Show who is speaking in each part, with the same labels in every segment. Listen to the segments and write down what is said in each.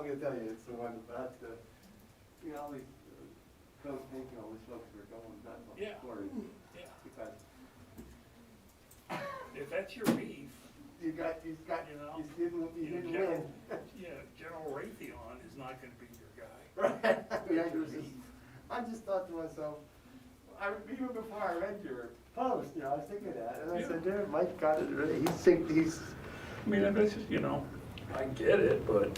Speaker 1: gonna tell you, it's the one about you know, all these folks thinking all these folks are going nuts on the
Speaker 2: Yeah.
Speaker 1: stories.
Speaker 2: Yeah.
Speaker 1: Because
Speaker 2: If that's your beef,
Speaker 1: you didn't win.
Speaker 2: yeah, General Raytheon is not gonna be your guy.
Speaker 1: Right.
Speaker 2: That's
Speaker 1: Yeah,
Speaker 2: your
Speaker 1: it was just-
Speaker 2: beef.
Speaker 1: I just thought to myself, even before I read your post, you know, I was thinking that, and I said, dude, Mike got it really, he's.
Speaker 2: I mean, that's just, you know, I get it, but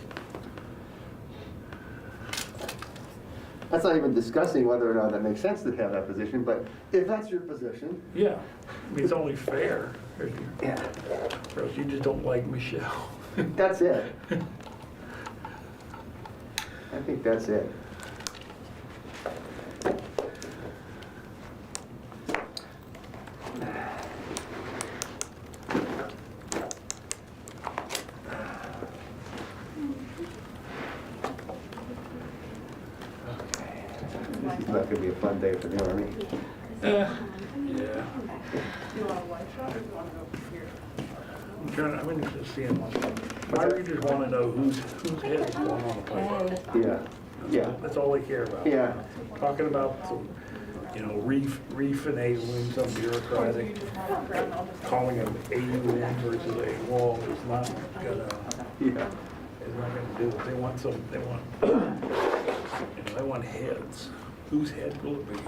Speaker 1: That's not even discussing whether or not that makes sense to have that position, but if that's your position.
Speaker 2: yeah, I mean, it's only fair.
Speaker 1: Yeah.
Speaker 2: Or else you just don't like Michelle.
Speaker 1: That's it. I think that's it. This is not going to be a fun day for the Army.
Speaker 2: Yeah.
Speaker 3: Do you want a white shot or do you want to go here?
Speaker 2: I'm interested in seeing my readers want to know whose head is going on the plate.
Speaker 1: Yeah, yeah,
Speaker 2: That's all they care about.
Speaker 1: yeah.
Speaker 2: Talking about some, you know, refinagling some bureaucratic, calling them A-wing versus A-wall is not gonna,
Speaker 1: Yeah.
Speaker 2: is not gonna do it. They want some, they want, you know, they want heads. Whose head will it be?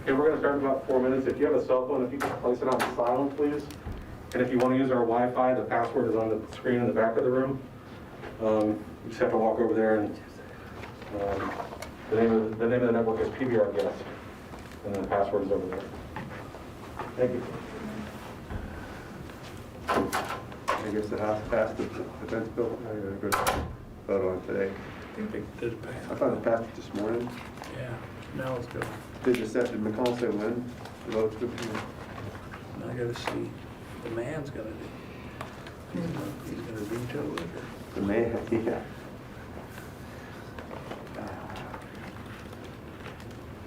Speaker 4: Okay, we're gonna start in about 4 minutes. If you have a cell phone, if you could place it on silent, please. And if you want to use our Wi-Fi, the password is on the screen in the back of the room. You just have to walk over there, and the name of the network is PBR Guest, and then the password is over there. Thank you.
Speaker 1: I guess the House passed the defense bill. I gotta go vote on it today.
Speaker 2: I think they did
Speaker 1: I
Speaker 2: pass.
Speaker 1: thought it passed it this morning.
Speaker 2: Yeah, now let's go.
Speaker 1: Did McCall say when? The vote's good.
Speaker 2: Now I gotta see, the man's gonna do. He's gonna veto it.
Speaker 1: The man, yeah.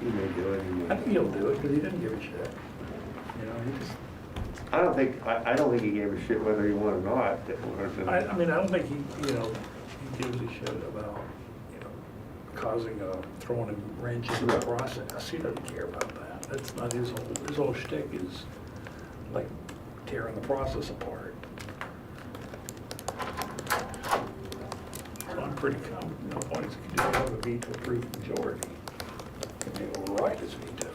Speaker 1: He may do it.
Speaker 2: I think he'll do it, because he didn't give a shit. You know, he just,
Speaker 1: I don't think he gave a shit whether he won or not.
Speaker 2: I mean, I don't think he, you know, he gives a shit about, you know, throwing a wrench into the process. He doesn't care about that. That's not his whole shtick is like tearing the process apart. So I'm pretty confident, you know, what he's going to do, have a veto-proof majority. And they override his veto.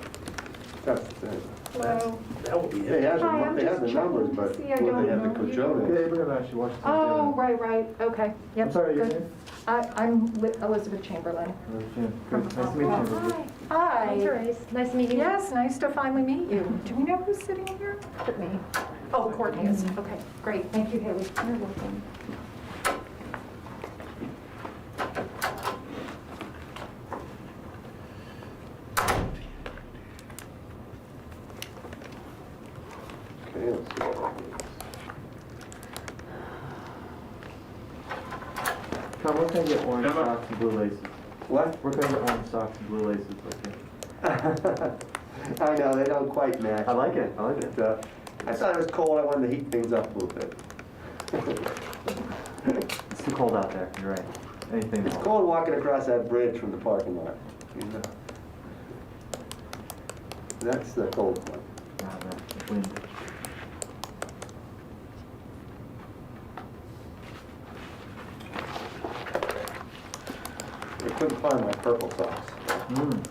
Speaker 1: That's the thing.
Speaker 5: Hello.
Speaker 2: That would be
Speaker 1: They
Speaker 2: it.
Speaker 1: have
Speaker 5: Hi, I'm
Speaker 1: the
Speaker 5: just
Speaker 1: numbers,
Speaker 5: checking to
Speaker 1: but
Speaker 5: see, I
Speaker 1: will
Speaker 5: don't
Speaker 1: they have the
Speaker 5: know you.
Speaker 1: cojones?
Speaker 6: we're gonna actually watch this.
Speaker 5: Oh, right, okay, yep.
Speaker 6: I'm sorry, your
Speaker 5: good.
Speaker 6: name?
Speaker 5: I'm Elizabeth Chamberlain.
Speaker 6: Good, nice to meet you.
Speaker 5: Hi.
Speaker 7: Hi, Therese. Nice meeting you.
Speaker 5: Yes, nice to finally meet you. Do we know who's sitting here?
Speaker 7: Courtney.
Speaker 5: Oh, Courtney is, okay, great, thank you, Haley.
Speaker 7: You're welcome.
Speaker 1: Okay, let's see what that means.
Speaker 6: Tom, where can I get orange
Speaker 4: Emma?
Speaker 6: socks and blue laces?
Speaker 1: What?
Speaker 6: Where can I get orange socks and blue laces? Okay.
Speaker 1: I know, they don't quite match.
Speaker 6: I like it, I like it.
Speaker 1: I thought it was cold, I wanted to heat things up a little bit.
Speaker 6: It's too cold out there, you're right. Anything.
Speaker 1: It's cold walking across that bridge from the parking lot. You know. That's the cold one.
Speaker 6: Yeah, wind.
Speaker 1: I couldn't find my purple socks.
Speaker 6: Mm.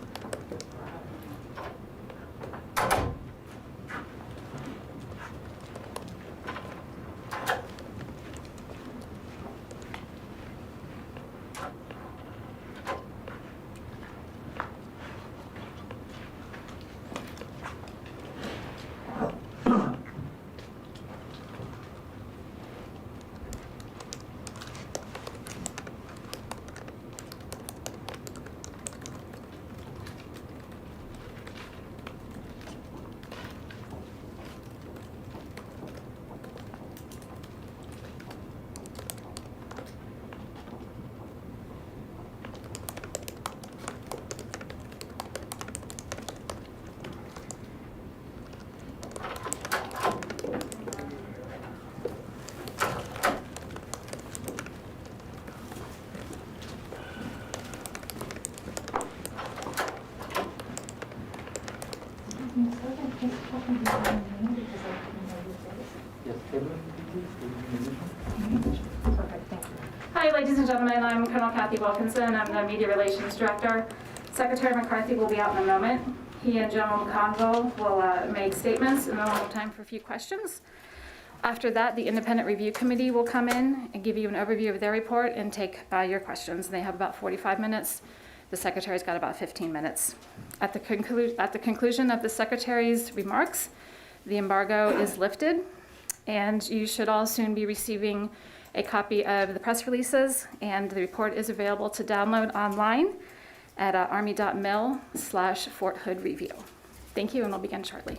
Speaker 5: talking to your name because I didn't know your face?
Speaker 6: Yes, Kevin, please.
Speaker 5: Perfect, thank you.
Speaker 7: Hi, ladies and gentlemen. I'm Colonel Kathy Wilkinson. I'm the Media Relations Director. Secretary McCarthy will be out in a moment. He and General McConville will make statements, and then we'll have time for a few questions. After that, the Independent Review Committee will come in and give you an overview of their report and take your questions. They have about 45 minutes. The Secretary's got about 15 minutes. At the conclusion of the Secretary's remarks, the embargo is lifted, and you should all soon be receiving a copy of the press releases, and the report is available to download online at army.mil/Fort Hood Review. Thank you, and we'll begin shortly.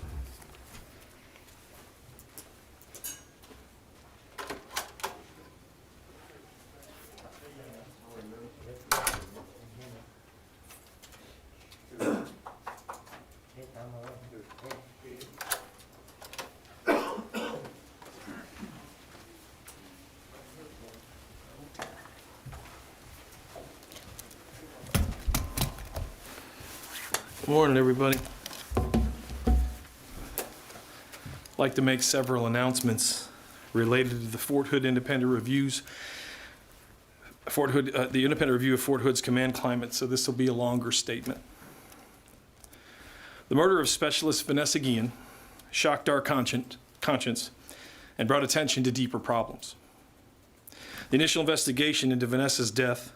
Speaker 8: Good morning, everybody. I'd like to make several announcements related to the Fort Hood Independent Reviews. The Independent Review of Fort Hood's command climate, so this will be a longer statement. The murder of Specialist Vanessa Guillen shocked our conscience and brought attention to deeper problems. The initial investigation into Vanessa's death,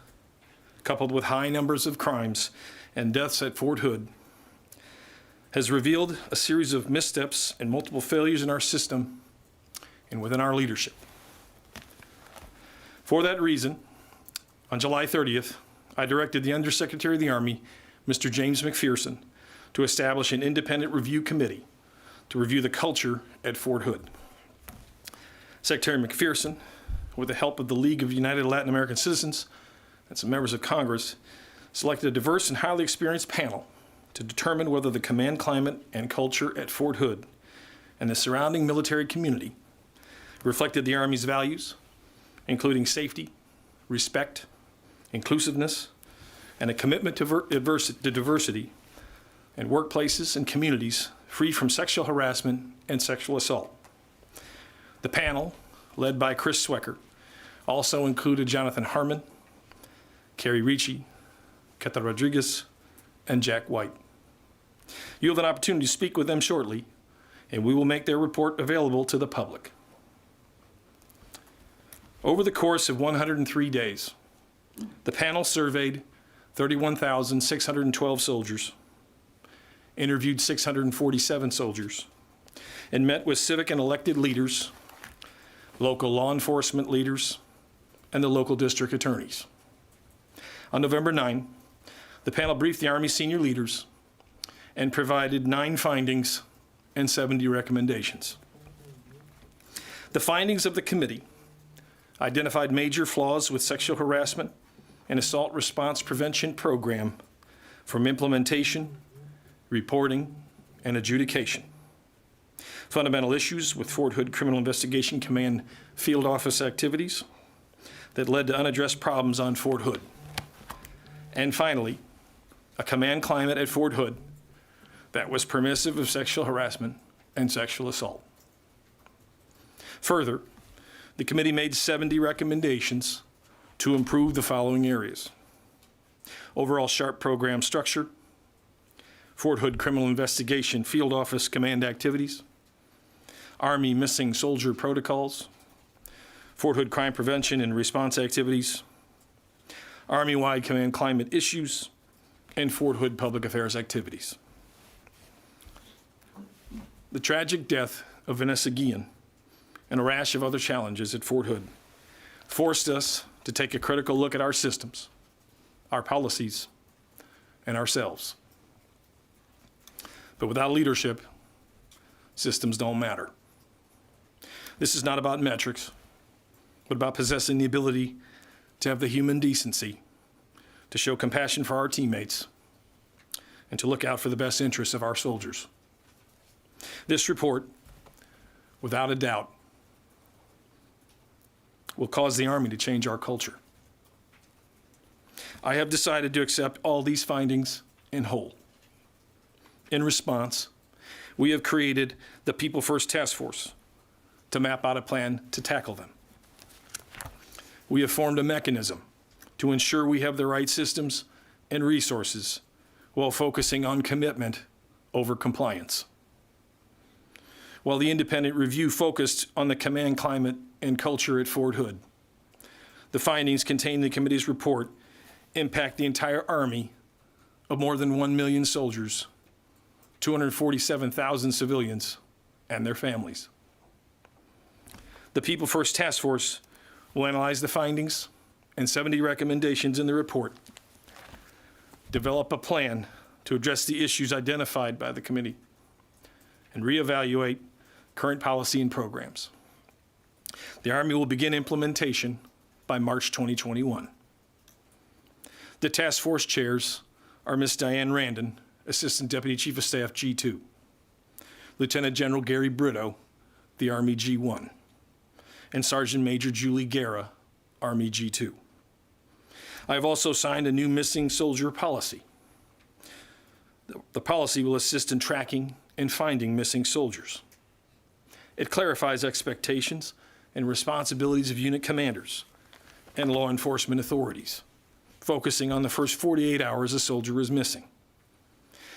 Speaker 8: coupled with high numbers of crimes and deaths at Fort Hood, has revealed a series of missteps and multiple failures in our system and within our leadership. For that reason, on July 30th, I directed the Undersecretary of the Army, Mr. James McPherson, to establish an independent review committee to review the culture at Fort Hood. Secretary McPherson, with the help of the League of United Latin American Citizens and some members of Congress, selected a diverse and highly experienced panel to determine whether the command climate and culture at Fort Hood and the surrounding military community reflected the Army's values, including safety, respect, inclusiveness, and a commitment to diversity in workplaces and communities free from sexual harassment and sexual assault. The panel, led by Chris Swecker, also included Jonathan Harmon, Carrie Ricci, Keta Rodriguez, and Jack White. You'll have an opportunity to speak with them shortly, and we will make their report available to the public. Over the course of 103 days, the panel surveyed 31,612 soldiers, interviewed 647 soldiers, and met with civic and elected leaders, local law enforcement leaders, and the local district attorneys. On November 9, the panel briefed the Army senior leaders and provided 9 findings and 70 recommendations. The findings of the committee identified major flaws with sexual harassment and assault response prevention program from implementation, reporting, and adjudication. Fundamental issues with Fort Hood Criminal Investigation Command field office activities that led to unaddressed problems on Fort Hood. And finally, a command climate at Fort Hood that was permissive of sexual harassment and sexual assault. Further, the committee made 70 recommendations to improve the following areas: overall SHARP program structure, Fort Hood Criminal Investigation Field Office Command activities, Army missing soldier protocols, Fort Hood crime prevention and response activities, Army-wide command climate issues, and Fort Hood public affairs activities. The tragic death of Vanessa Guillen and a rash of other challenges at Fort Hood forced us to take a critical look at our systems, our policies, and ourselves. But without leadership, systems don't matter. This is not about metrics, but about possessing the ability to have the human decency to show compassion for our teammates and to look out for the best interests of our soldiers. This report, without a doubt, will cause the Army to change our culture. I have decided to accept all these findings in whole. In response, we have created the People First Task Force to map out a plan to tackle them. We have formed a mechanism to ensure we have the right systems and resources while focusing on commitment over compliance. While the independent review focused on the command climate and culture at Fort Hood, the findings contained in the committee's report impact the entire Army of more than 1 million soldiers, 247,000 civilians, and their families. The People First Task Force will analyze the findings and 70 recommendations in the report, develop a plan to address the issues identified by the committee, and reevaluate current policy and programs. The Army will begin implementation by March 2021. The task force chairs are Ms. Diane Randon, Assistant Deputy Chief of Staff G2, Lieutenant General Gary Brito, the Army G1, and Sergeant Major Julie Guerra, Army G2. I have also signed a new missing soldier policy. The policy will assist in tracking and finding missing soldiers. It clarifies expectations and responsibilities of unit commanders and law enforcement authorities, focusing on the first 48 hours a soldier is missing.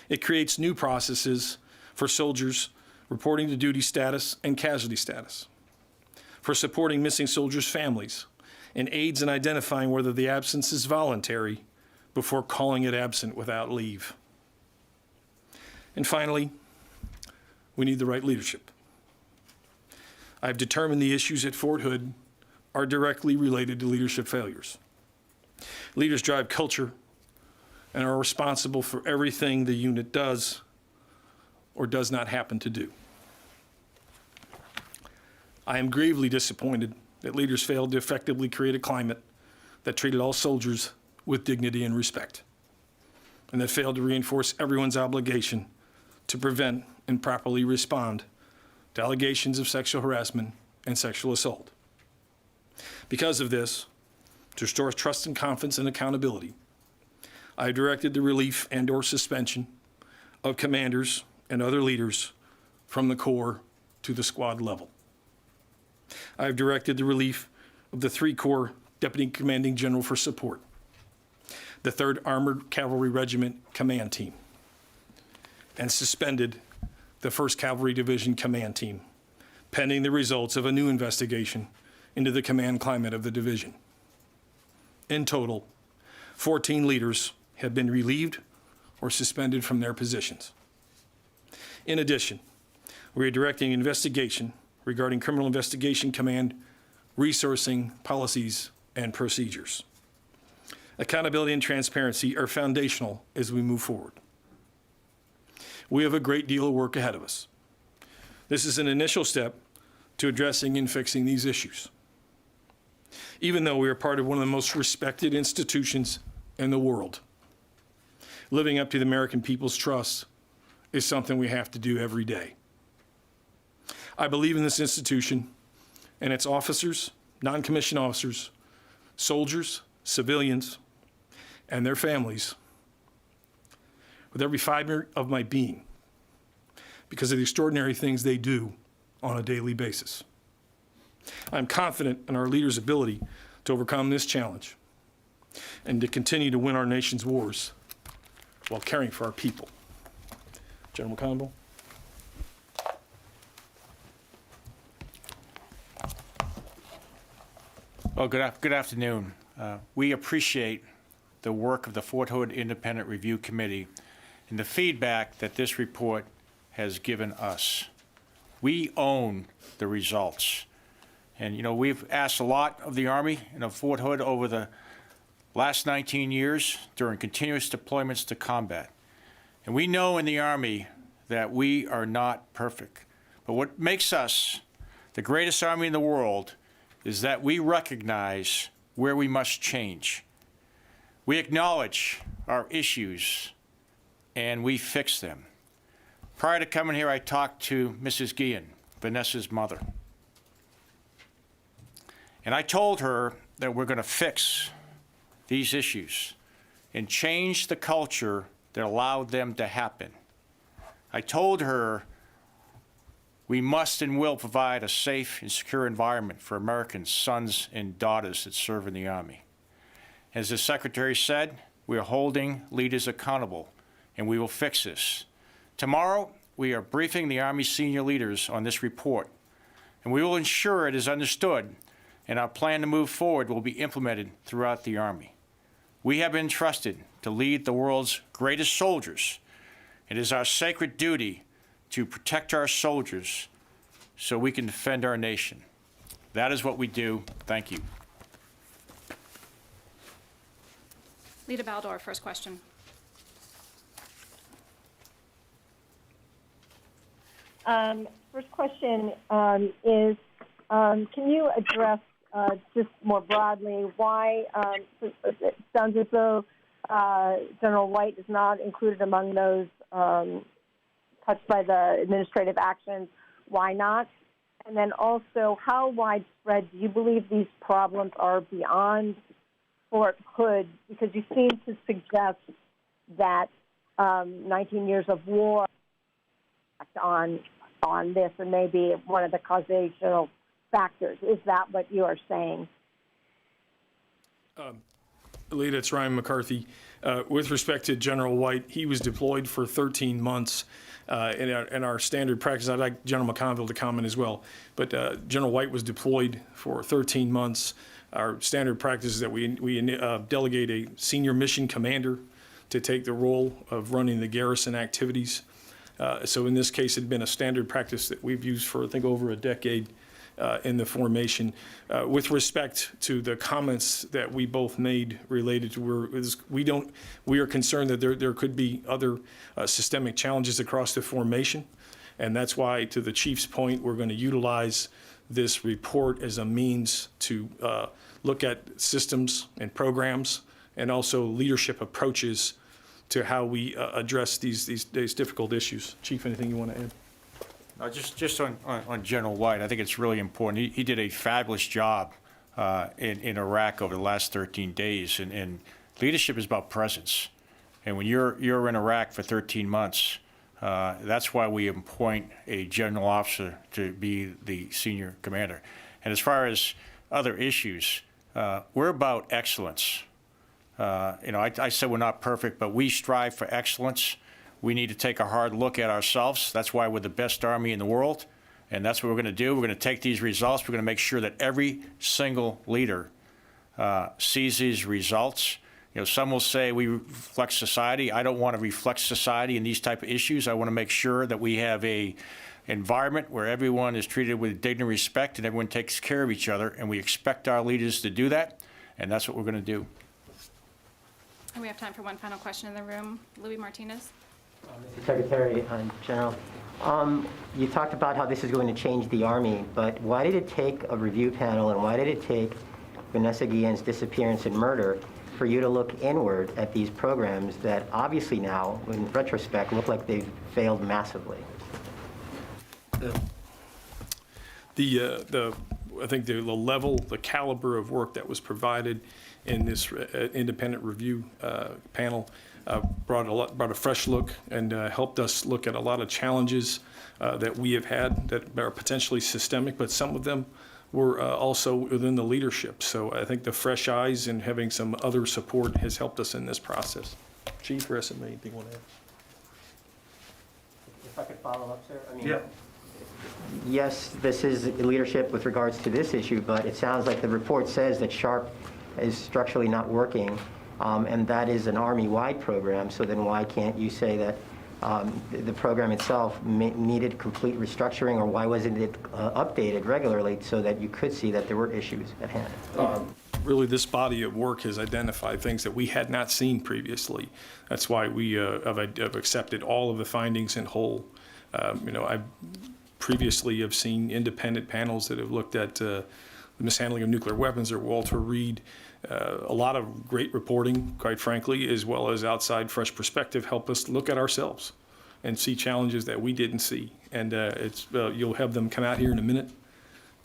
Speaker 8: It creates new processes for soldiers reporting to duty status and casualty status, for supporting missing soldiers' families, and aids in identifying whether the absence is voluntary before calling it absent without leave. And finally, we need the right leadership. I've determined the issues at Fort Hood are directly related to leadership failures. Leaders drive culture and are responsible for everything the unit does or does not happen to do. I am gravely disappointed that leaders failed to effectively create a climate that treated all soldiers with dignity and respect, and that failed to reinforce everyone's obligation to prevent and properly respond to allegations of sexual harassment and sexual assault. Because of this, to restore trust and confidence and accountability, I have directed the relief and/or suspension of commanders and other leaders from the Corps to the squad level. I have directed the relief of the 3 Corps Deputy Commanding General for support, the 3rd Armored Cavalry Regiment Command Team, and suspended the 1st Cavalry Division Command Team, pending the results of a new investigation into the command climate of the division. In total, 14 leaders have been relieved or suspended from their positions. In addition, we are directing an investigation regarding Criminal Investigation Command resourcing policies and procedures. Accountability and transparency are foundational as we move forward. We have a great deal of work ahead of us. This is an initial step to addressing and fixing these issues. Even though we are part of one of the most respected institutions in the world, living up to the American people's trust is something we have to do every day. I believe in this institution and its officers, non-commissioned officers, soldiers, civilians, and their families with every fiber of my being because of the extraordinary things they do on a daily basis. I'm confident in our leaders' ability to overcome this challenge and to continue to win our nation's wars while caring for our people. General McConville.
Speaker 9: Well, good afternoon. We appreciate the work of the Fort Hood Independent Review Committee and the feedback that this report has given us. We own the results. And, you know, we've asked a lot of the Army and of Fort Hood over the last 19 years during continuous deployments to combat. And we know in the Army that we are not perfect. But what makes us the greatest Army in the world is that we recognize where we must change. We acknowledge our issues and we fix them. Prior to coming here, I talked to Mrs. Guillen, Vanessa's mother. And I told her that we're going to fix these issues and change the culture that allowed them to happen. I told her We must and will provide a safe and secure environment for American sons and daughters that serve in the Army. As the Secretary said, we are holding leaders accountable, and we will fix this. Tomorrow, we are briefing the Army senior leaders on this report, and we will ensure it is understood, and our plan to move forward will be implemented throughout the Army. We have been trusted to lead the world's greatest soldiers. It is our sacred duty to protect our soldiers so we can defend our nation. That is what we do. Thank you.
Speaker 7: Lita Baldor, first question.
Speaker 10: First question is, can you address just more broadly why it sounds as though General White is not included among those touched by the administrative actions? Why not? And then also, how widespread do you believe these problems are beyond Fort Hood? Because you seem to suggest that 19 years of war on this and maybe one of the causational factors. Is that what you are saying?
Speaker 8: Alita, it's Ryan McCarthy. With respect to General White, he was deployed for 13 months. In our standard practice, I'd like General McConville to comment as well, but General White was deployed for 13 months. Our standard practice is that we delegate a senior mission commander to take the role of running the garrison activities. So in this case, it had been a standard practice that we've used for, I think, over a decade in the formation. With respect to the comments that we both made related to we are concerned that there could be other systemic challenges across the formation, and that's why, to the chief's point, we're going to utilize this report as a means to look at systems and programs and also leadership approaches to how we address these difficult issues. Chief, anything you want to add?
Speaker 9: Just on General White, I think it's really important. He did a fabulous job in Iraq over the last 13 days, and leadership is about presence. And when you're in Iraq for 13 months, that's why we appoint a general officer to be the senior commander. And as far as other issues, we're about excellence. I said we're not perfect, but we strive for excellence. We need to take a hard look at ourselves. That's why we're the best Army in the world, and that's what we're going to do. We're going to take these results. We're going to make sure that every single leader sees these results. Some will say we reflect society. I don't want to reflect society in these type of issues. I want to make sure that we have a environment where everyone is treated with dignity and respect and everyone takes care of each other, and we expect our leaders to do that, and that's what we're going to do.
Speaker 7: And we have time for one final question in the room. Louis Martinez.
Speaker 11: Mr. Secretary and General, you talked about how this is going to change the Army, but why did it take a review panel and why did it take Vanessa Guillen's disappearance and murder for you to look inward at these programs that obviously now, in retrospect, look like they've failed massively?
Speaker 8: I think the level, the caliber of work that was provided in this independent review panel brought a fresh look and helped us look at a lot of challenges that we have had that are potentially systemic, but some of them were also within the leadership. So I think the fresh eyes and having some other support has helped us in this process. Chief or SMA, anything you want to add?
Speaker 11: If I could follow up, sir?
Speaker 8: Yeah.
Speaker 11: Yes, this is leadership with regards to this issue, but it sounds like the report says that SHARP is structurally not working, and that is an Army-wide program, so then why can't you say that the program itself needed complete restructuring, or why wasn't it updated regularly so that you could see that there were issues at hand?
Speaker 8: Really, this body of work has identified things that we had not seen previously. That's why we have accepted all of the findings in whole. I previously have seen independent panels that have looked at the mishandling of nuclear weapons, or Walter Reed. A lot of great reporting, quite frankly, as well as outside fresh perspective, help us look at ourselves and see challenges that we didn't see. And you'll have them come out here in a minute,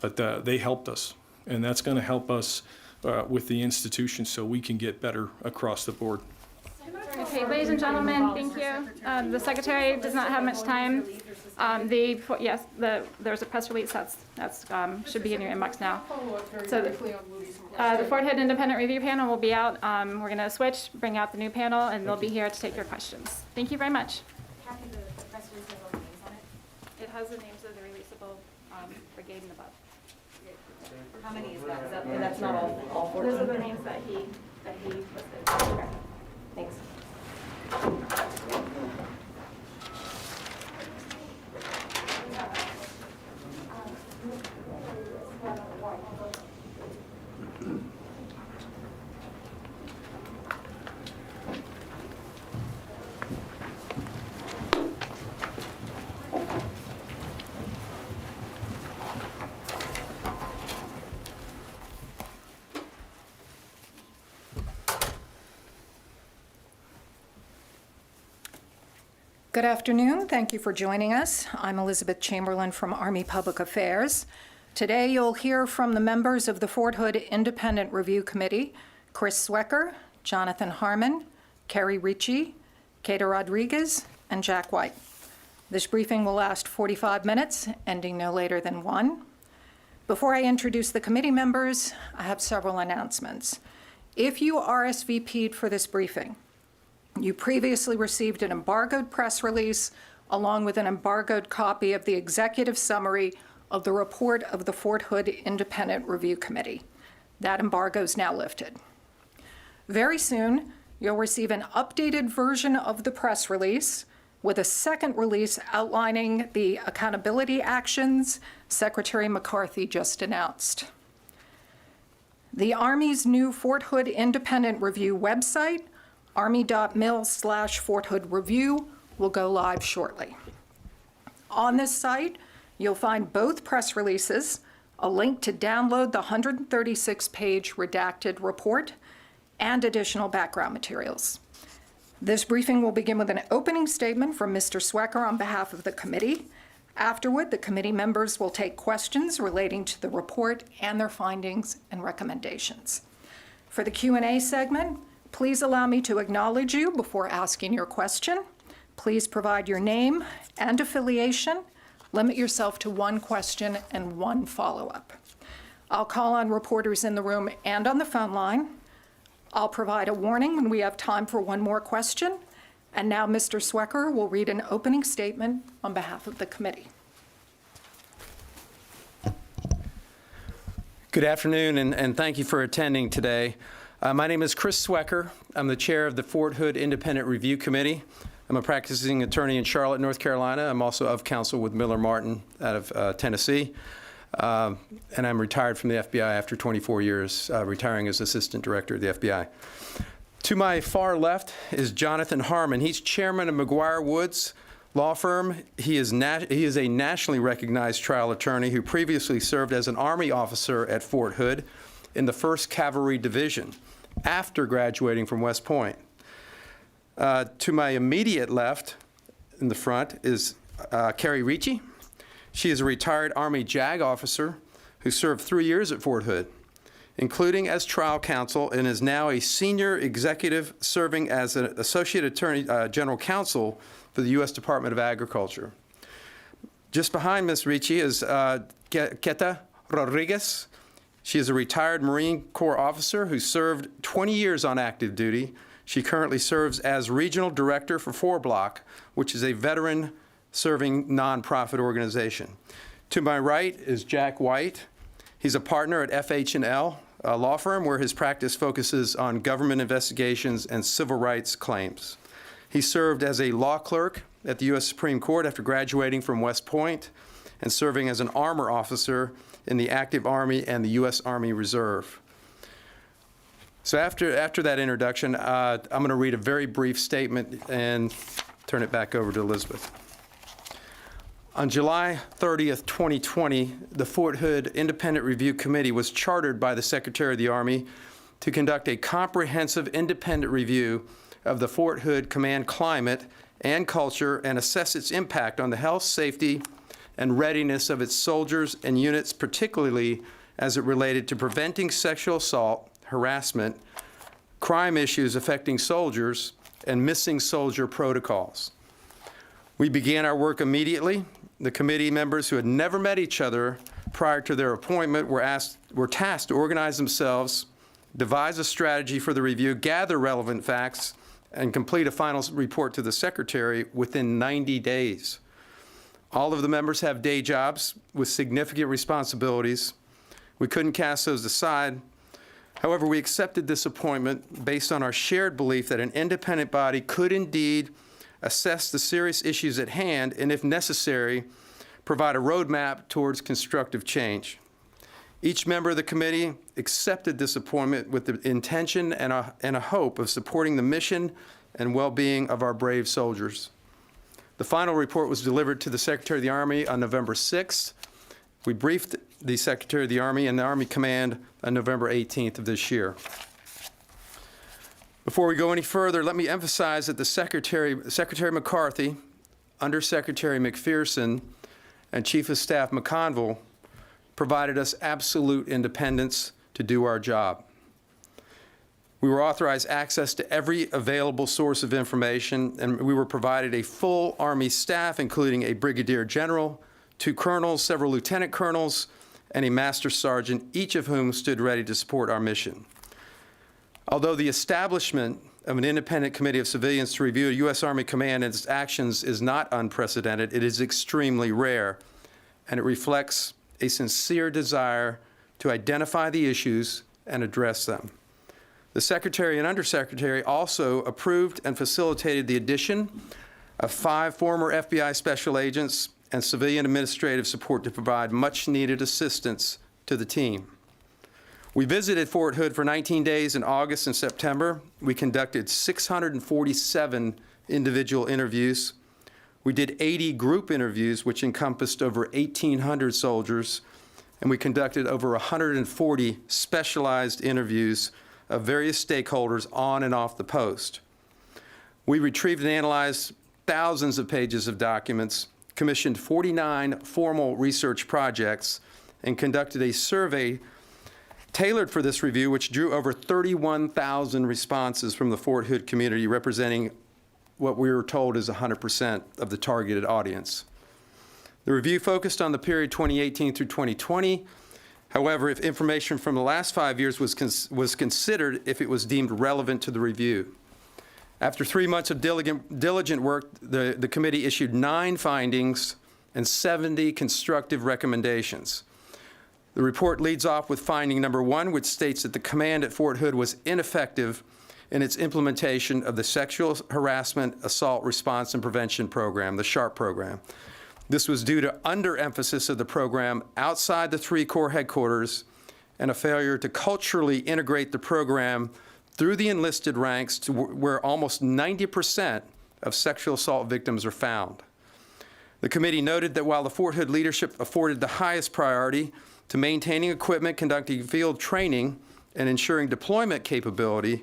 Speaker 8: but they helped us. And that's going to help us with the institution so we can get better across the board.
Speaker 7: Okay, ladies and gentlemen, thank you. The secretary does not have much time. There's a press release that's should be in your inbox now. So the Fort Hood Independent Review Panel will be out. We're going to switch, bring out the new panel, and they'll be here to take your questions. Thank you very much. Kathy, the press release has all the names on it. It has the names of the releasable brigade and above.
Speaker 3: How many is that? That's not all 14?
Speaker 7: Those are the names that he listed. Okay. Thanks.
Speaker 12: Good afternoon. Thank you for joining us. I'm Elizabeth Chamberlain from Army Public Affairs. Today you'll hear from the members of the Fort Hood Independent Review Committee, Chris Swecker, Jonathan Harmon, Kerry Ricci, Kata Rodriguez, and Jack White. This briefing will last 45 minutes, ending no later than 1. Before I introduce the committee members, I have several announcements. If you RSVP'd for this briefing, you previously received an embargoed press release along with an embargoed copy of the executive summary of the report of the Fort Hood Independent Review Committee. That embargo is now lifted. Very soon, you'll receive an updated version of the press release with a second release outlining the accountability actions Secretary McCarthy just announced. The Army's new Fort Hood Independent Review website, army.mil/Fort Hood Review, will go live shortly. On this site, you'll find both press releases, a link to download the 136-page redacted report, and additional background materials. This briefing will begin with an opening statement from Mr. Swecker on behalf of the committee. Afterward, the committee members will take questions relating to the report and their findings and recommendations. For the Q&A segment, please allow me to acknowledge you before asking your question. Please provide your name and affiliation. Limit yourself to one question and one follow-up. I'll call on reporters in the room and on the phone line. I'll provide a warning when we have time for one more question. And now Mr. Swecker will read an opening statement on behalf of the committee.
Speaker 13: Good afternoon, and thank you for attending today. My name is Chris Swecker. I'm the chair of the Fort Hood Independent Review Committee. I'm a practicing attorney in Charlotte, North Carolina. I'm also of counsel with Miller Martin out of Tennessee. And I'm retired from the FBI after 24 years, retiring as assistant director of the FBI. To my far left is Jonathan Harmon. He's chairman of McGuire Woods Law Firm. He is a nationally recognized trial attorney who previously served as an Army officer at Fort Hood in the 1st Cavalry Division after graduating from West Point. To my immediate left in the front is Kerry Ricci. She is a retired Army JAG officer who served 3 years at Fort Hood, including as trial counsel, and is now a senior executive serving as an associate attorney general counsel for the U.S. Department of Agriculture. Just behind Ms. Ricci is Kata Rodriguez. She is a retired Marine Corps officer who served 20 years on active duty. She currently serves as regional director for 4 Block, which is a veteran-serving nonprofit organization. To my right is Jack White. He's a partner at FH&L, a law firm where his practice focuses on government investigations and civil rights claims. He served as a law clerk at the U.S. Supreme Court after graduating from West Point and serving as an armor officer in the active Army and the U.S. Army Reserve. So after that introduction, I'm going to read a very brief statement and turn it back over to Elizabeth. On July 30th, 2020, the Fort Hood Independent Review Committee was chartered by the Secretary of the Army to conduct a comprehensive independent review of the Fort Hood command climate and culture and assess its impact on the health, safety, and readiness of its soldiers and units, particularly as it related to preventing sexual assault, harassment, crime issues affecting soldiers, and missing soldier protocols. We began our work immediately. The committee members who had never met each other prior to their appointment were tasked to organize themselves, devise a strategy for the review, gather relevant facts, and complete a final report to the Secretary within 90 days. All of the members have day jobs with significant responsibilities. We couldn't cast those aside. However, we accepted this appointment based on our shared belief that an independent body could indeed assess the serious issues at hand and, if necessary, provide a roadmap towards constructive change. Each member of the committee accepted this appointment with the intention and a hope of supporting the mission and well-being of our brave soldiers. The final report was delivered to the Secretary of the Army on November 6th. We briefed the Secretary of the Army and the Army Command on November 18th of this year. Before we go any further, let me emphasize that Secretary McCarthy, Undersecretary McPherson, and Chief of Staff McConville provided us absolute independence to do our job. We were authorized access to every available source of information, and we were provided a full Army staff, including a brigadier general, 2 colonels, several lieutenant colonels, and a master sergeant, each of whom stood ready to support our mission. Although the establishment of an independent committee of civilians to review a U.S. Army command and its actions is not unprecedented, it is extremely rare, and it reflects a sincere desire to identify the issues and address them. The Secretary and Undersecretary also approved and facilitated the addition of 5 former FBI special agents and civilian administrative support to provide much-needed assistance to the team. We visited Fort Hood for 19 days in August and September. We conducted 647 individual interviews. We did 80 group interviews, which encompassed over 1,800 soldiers, and we conducted over 140 specialized interviews of various stakeholders on and off the post. We retrieved and analyzed thousands of pages of documents, commissioned 49 formal research projects, and conducted a survey tailored for this review, which drew over 31,000 responses from the Fort Hood community, representing what we were told is 100% of the targeted audience. The review focused on the period 2018 through 2020. However, if information from the last 5 years was considered if it was deemed relevant to the review. After 3 months of diligent work, the committee issued 9 findings and 70 constructive recommendations. The report leads off with finding number 1, which states that the command at Fort Hood was ineffective in its implementation of the Sexual Harassment, Assault Response and Prevention Program, the SHARP program. This was due to underemphasis of the program outside the 3 Corps headquarters and a failure to culturally integrate the program through the enlisted ranks to where almost 90% of sexual assault victims are found. The committee noted that while the Fort Hood leadership afforded the highest priority to maintaining equipment, conducting field training, and ensuring deployment capability,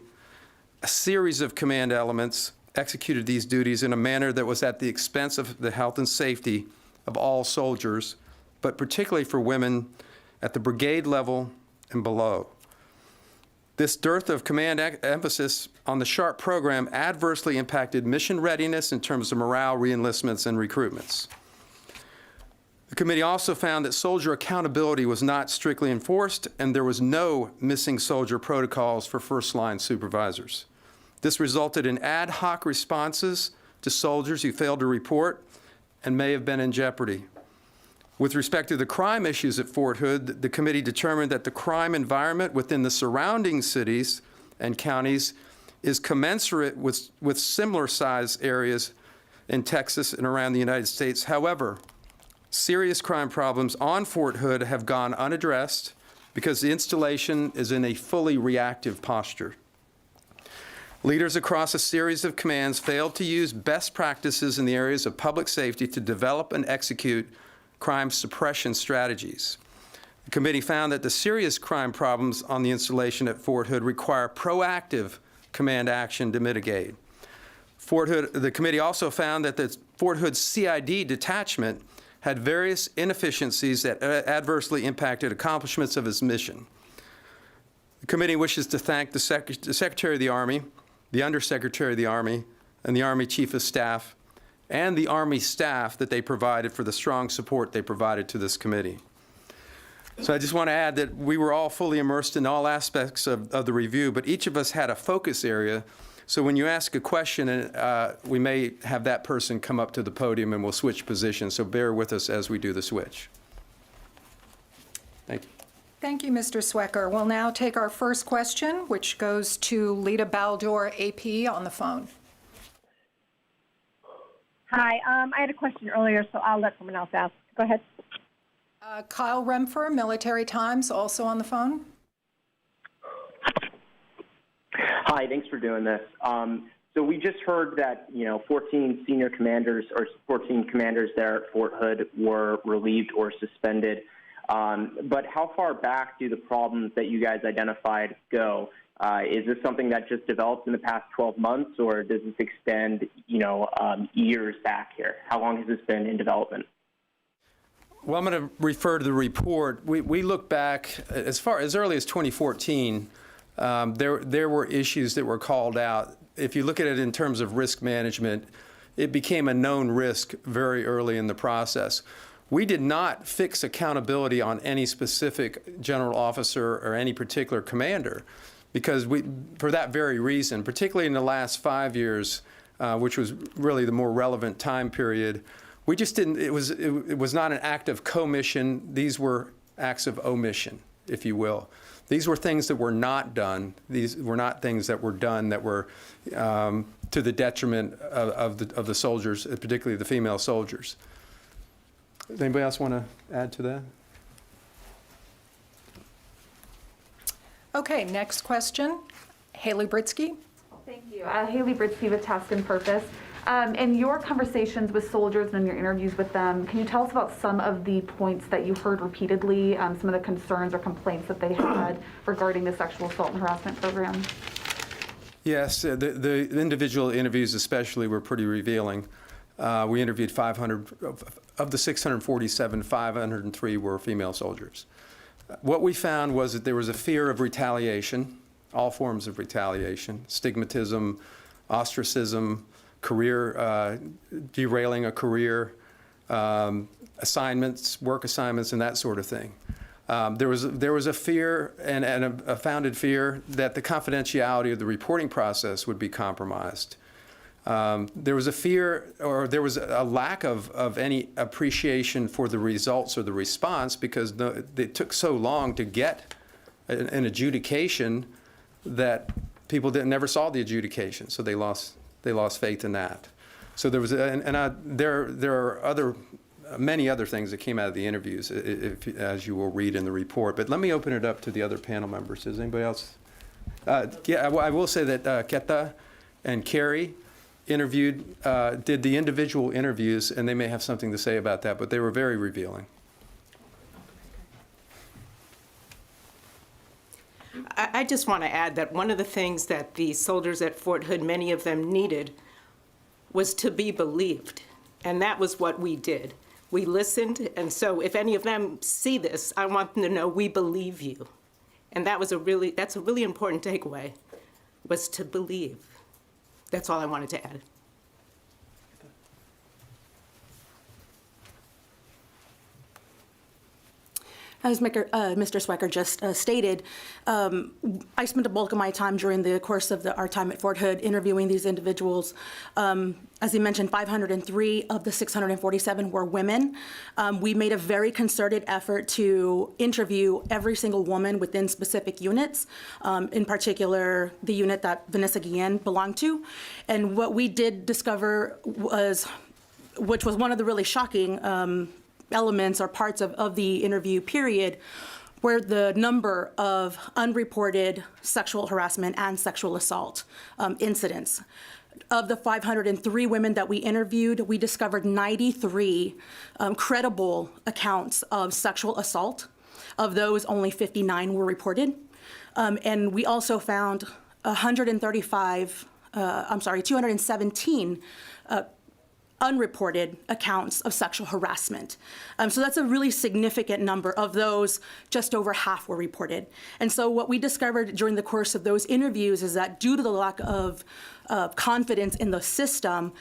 Speaker 13: a series of command elements executed these duties in a manner that was at the expense of the health and safety of all soldiers, but particularly for women at the brigade level and below. This dearth of command emphasis on the SHARP program adversely impacted mission readiness in terms of morale, reenlistments, and recruitments. The committee also found that soldier accountability was not strictly enforced, and there was no missing soldier protocols for first-line supervisors. This resulted in ad hoc responses to soldiers who failed to report and may have been in jeopardy. With respect to the crime issues at Fort Hood, the committee determined that the crime environment within the surrounding cities and counties is commensurate with similar size areas in Texas and around the United States. However, serious crime problems on Fort Hood have gone unaddressed because the installation is in a fully reactive posture. Leaders across a series of commands failed to use best practices in the areas of public safety to develop and execute crime suppression strategies. The committee found that the serious crime problems on the installation at Fort Hood require proactive command action to mitigate. The committee also found that the Fort Hood CID detachment had various inefficiencies that adversely impacted accomplishments of its mission. The committee wishes to thank the Secretary of the Army the Undersecretary of the Army, and the Army Chief of Staff, and the Army staff that they provided for the strong support they provided to this committee. So I just want to add that we were all fully immersed in all aspects of the review, but each of us had a focus area. So when you ask a question, we may have that person come up to the podium and we'll switch positions. So bear with us as we do the switch. Thank you.
Speaker 12: Thank you, Mr. Swecker. We'll now take our first question, which goes to Lita Baldor, AP, on the phone.
Speaker 10: Hi, I had a question earlier, so I'll let someone else ask. Go ahead.
Speaker 12: Kyle Remfer, Military Times, also on the phone.
Speaker 14: Hi, thanks for doing this. So we just heard that, 14 senior commanders or 14 commanders there at Fort Hood were relieved or suspended. But how far back do the problems that you guys identified go? Is this something that just developed in the past 12 months, or does this extend, years back here? How long has this been in development?
Speaker 13: Well, I'm going to refer to the report. We look back as early as 2014. There were issues that were called out. If you look at it in terms of risk management, it became a known risk very early in the process. We did not fix accountability on any specific general officer or any particular commander, because for that very reason, particularly in the last 5 years, which was really the more relevant time period, we just didn't. It was not an act of commission. These were acts of omission, if you will. These were things that were not done. These were not things that were done that were to the detriment of the soldiers, particularly the female soldiers. Does anybody else want to add to that?
Speaker 12: Okay, next question. Haley Britsky.
Speaker 3: Thank you. Haley Britsky with Task and Purpose. In your conversations with soldiers and in your interviews with them, can you tell us about some of the points that you heard repeatedly, some of the concerns or complaints that they had regarding the sexual assault and harassment program?
Speaker 13: Yes, the individual interviews especially were pretty revealing. We interviewed 500, of the 647, 503 were female soldiers. What we found was that there was a fear of retaliation, all forms of retaliation, stigmatism, ostracism, career, derailing a career, assignments, work assignments, and that sort of thing. There was a fear and a founded fear that the confidentiality of the reporting process would be compromised. There was a fear, or there was a lack of any appreciation for the results or the response, because it took so long to get an adjudication that people never saw the adjudication, so they lost faith in that. So there was, there are many other things that came out of the interviews, as you will read in the report. But let me open it up to the other panel members. Does anybody else? Yeah, I will say that Keta and Carrie did the individual interviews, and they may have something to say about that, but they were very revealing.
Speaker 15: I just want to add that one of the things that the soldiers at Fort Hood, many of them needed, was to be believed. And that was what we did. We listened, and so if any of them see this, I want them to know we believe you. And that's a really important takeaway, was to believe. That's all I wanted to add.
Speaker 16: As Mr. Swecker just stated, I spent the bulk of my time during the course of our time at Fort Hood interviewing these individuals. As he mentioned, 503 of the 647 were women. We made a very concerted effort to interview every single woman within specific units, in particular the unit that Vanessa Guillen belonged to. And what we did discover was, which was one of the really shocking elements or parts of the interview period, where the number of unreported sexual harassment and sexual assault incidents. Of the 503 women that we interviewed, we discovered 93 credible accounts of sexual assault. Of those, only 59 were reported. And we also found 217 unreported accounts of sexual harassment. So that's a really significant number. Of those, just over half were reported. And so what we discovered during the course of those interviews is that due to the lack of confidence in the system,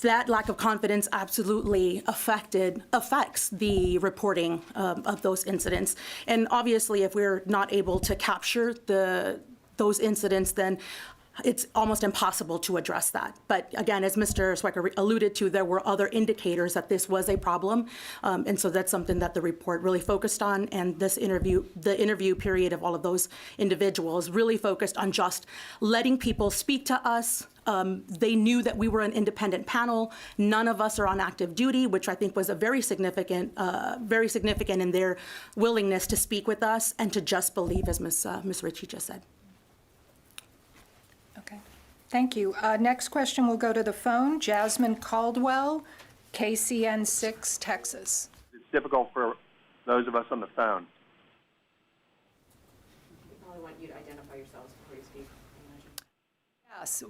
Speaker 16: that lack of confidence absolutely affects the reporting of those incidents. And obviously, if we're not able to capture those incidents, then it's almost impossible to address that. But again, as Mr. Swecker alluded to, there were other indicators that this was a problem. And so that's something that the report really focused on. And this interview, the interview period of all of those individuals really focused on just letting people speak to us. They knew that we were an independent panel. None of us are on active duty, which I think was a very significant in their willingness to speak with us and to just believe, as Ms. Ritchie just said.
Speaker 12: Okay, thank you. Next question will go to the phone. Jasmine Caldwell, KCN 6, Texas.
Speaker 17: It's difficult for those of us on the phone.
Speaker 18: We probably want you to identify yourselves before you speak.
Speaker 12: Yes,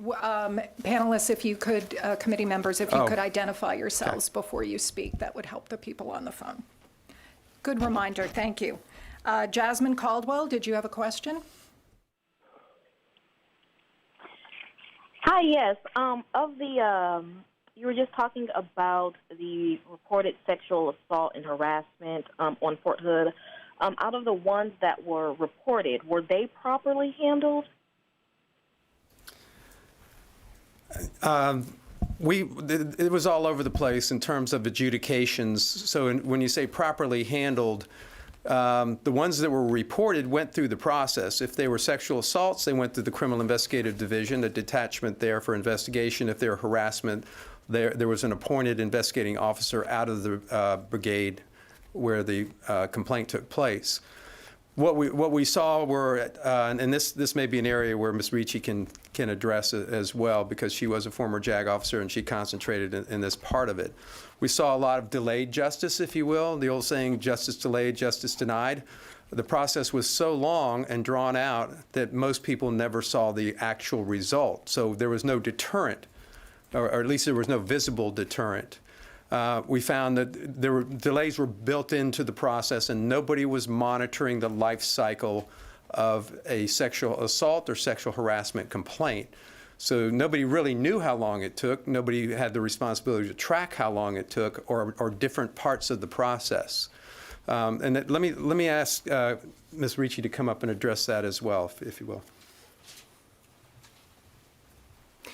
Speaker 12: panelists, if you could, committee members, if you could identify yourselves before you speak, that would help the people on the phone. Good reminder, thank you. Jasmine Caldwell, did you have a question?
Speaker 19: Hi, yes. You were just talking about the reported sexual assault and harassment on Fort Hood. Out of the ones that were reported, were they properly handled?
Speaker 13: It was all over the place in terms of adjudications. So when you say properly handled, the ones that were reported went through the process. If they were sexual assaults, they went through the Criminal Investigative Division, a detachment there for investigation. If they were harassment, there was an appointed investigating officer out of the brigade where the complaint took place. What we saw were, and this may be an area where Ms. Ricci can address it as well, because she was a former JAG officer and she concentrated in this part of it. We saw a lot of delayed justice, if you will, the old saying, justice delayed, justice denied. The process was so long and drawn out that most people never saw the actual result. So there was no deterrent, or at least there was no visible deterrent. We found that delays were built into the process and nobody was monitoring the life cycle of a sexual assault or sexual harassment complaint. So nobody really knew how long it took. Nobody had the responsibility to track how long it took or different parts of the process. And let me ask Ms. Ricci to come up and address that as well, if you will.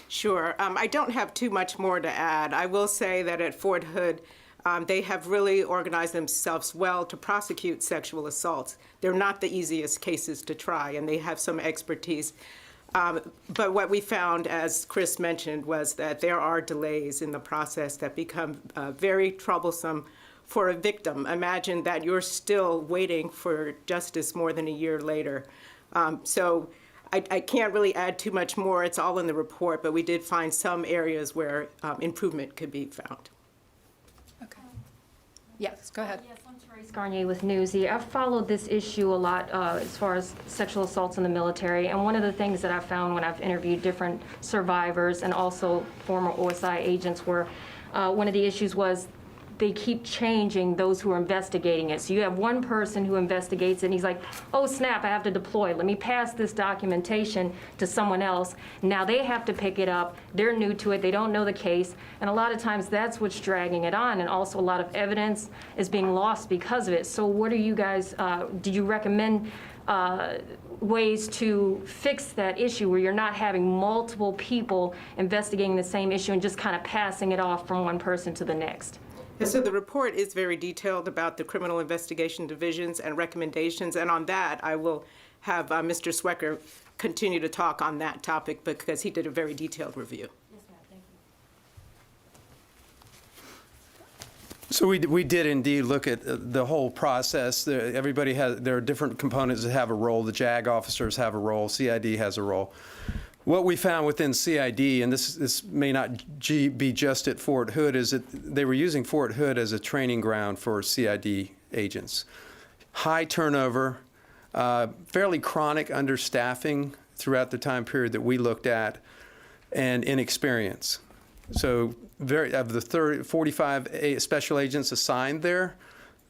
Speaker 15: Sure. I don't have too much more to add. I will say that at Fort Hood, they have really organized themselves well to prosecute sexual assaults. They're not the easiest cases to try, and they have some expertise. But what we found, as Chris mentioned, was that there are delays in the process that become very troublesome for a victim. Imagine that you're still waiting for justice more than a year later. So I can't really add too much more. It's all in the report, but we did find some areas where improvement could be found.
Speaker 12: Okay. Yes, go ahead.
Speaker 18: Yes, I'm Therese Garnier with Newsy. I've followed this issue a lot as far as sexual assaults in the military, and one of the things that I found when I've interviewed different survivors and also former OSI agents were one of the issues was they keep changing those who are investigating it. So you have one person who investigates it and he's like, oh snap, I have to deploy. Let me pass this documentation to someone else. Now they have to pick it up. They're new to it. They don't know the case. And a lot of times that's what's dragging it on. And also a lot of evidence is being lost because of it. So what are you guys, did you recommend ways to fix that issue where you're not having multiple people investigating the same issue and just kind of passing it off from one person to the next?
Speaker 15: And so the report is very detailed about the criminal investigation divisions and recommendations, and on that I will have Mr. Swecker continue to talk on that topic because he did a very detailed review.
Speaker 18: Yes, ma'am. Thank you.
Speaker 13: So we did indeed look at the whole process. There are different components that have a role. The JAG officers have a role. CID has a role. What we found within CID, and this may not be just at Fort Hood, is that they were using Fort Hood as a training ground for CID agents. High turnover, fairly chronic understaffing throughout the time period that we looked at, and inexperience. So of the 45 special agents assigned there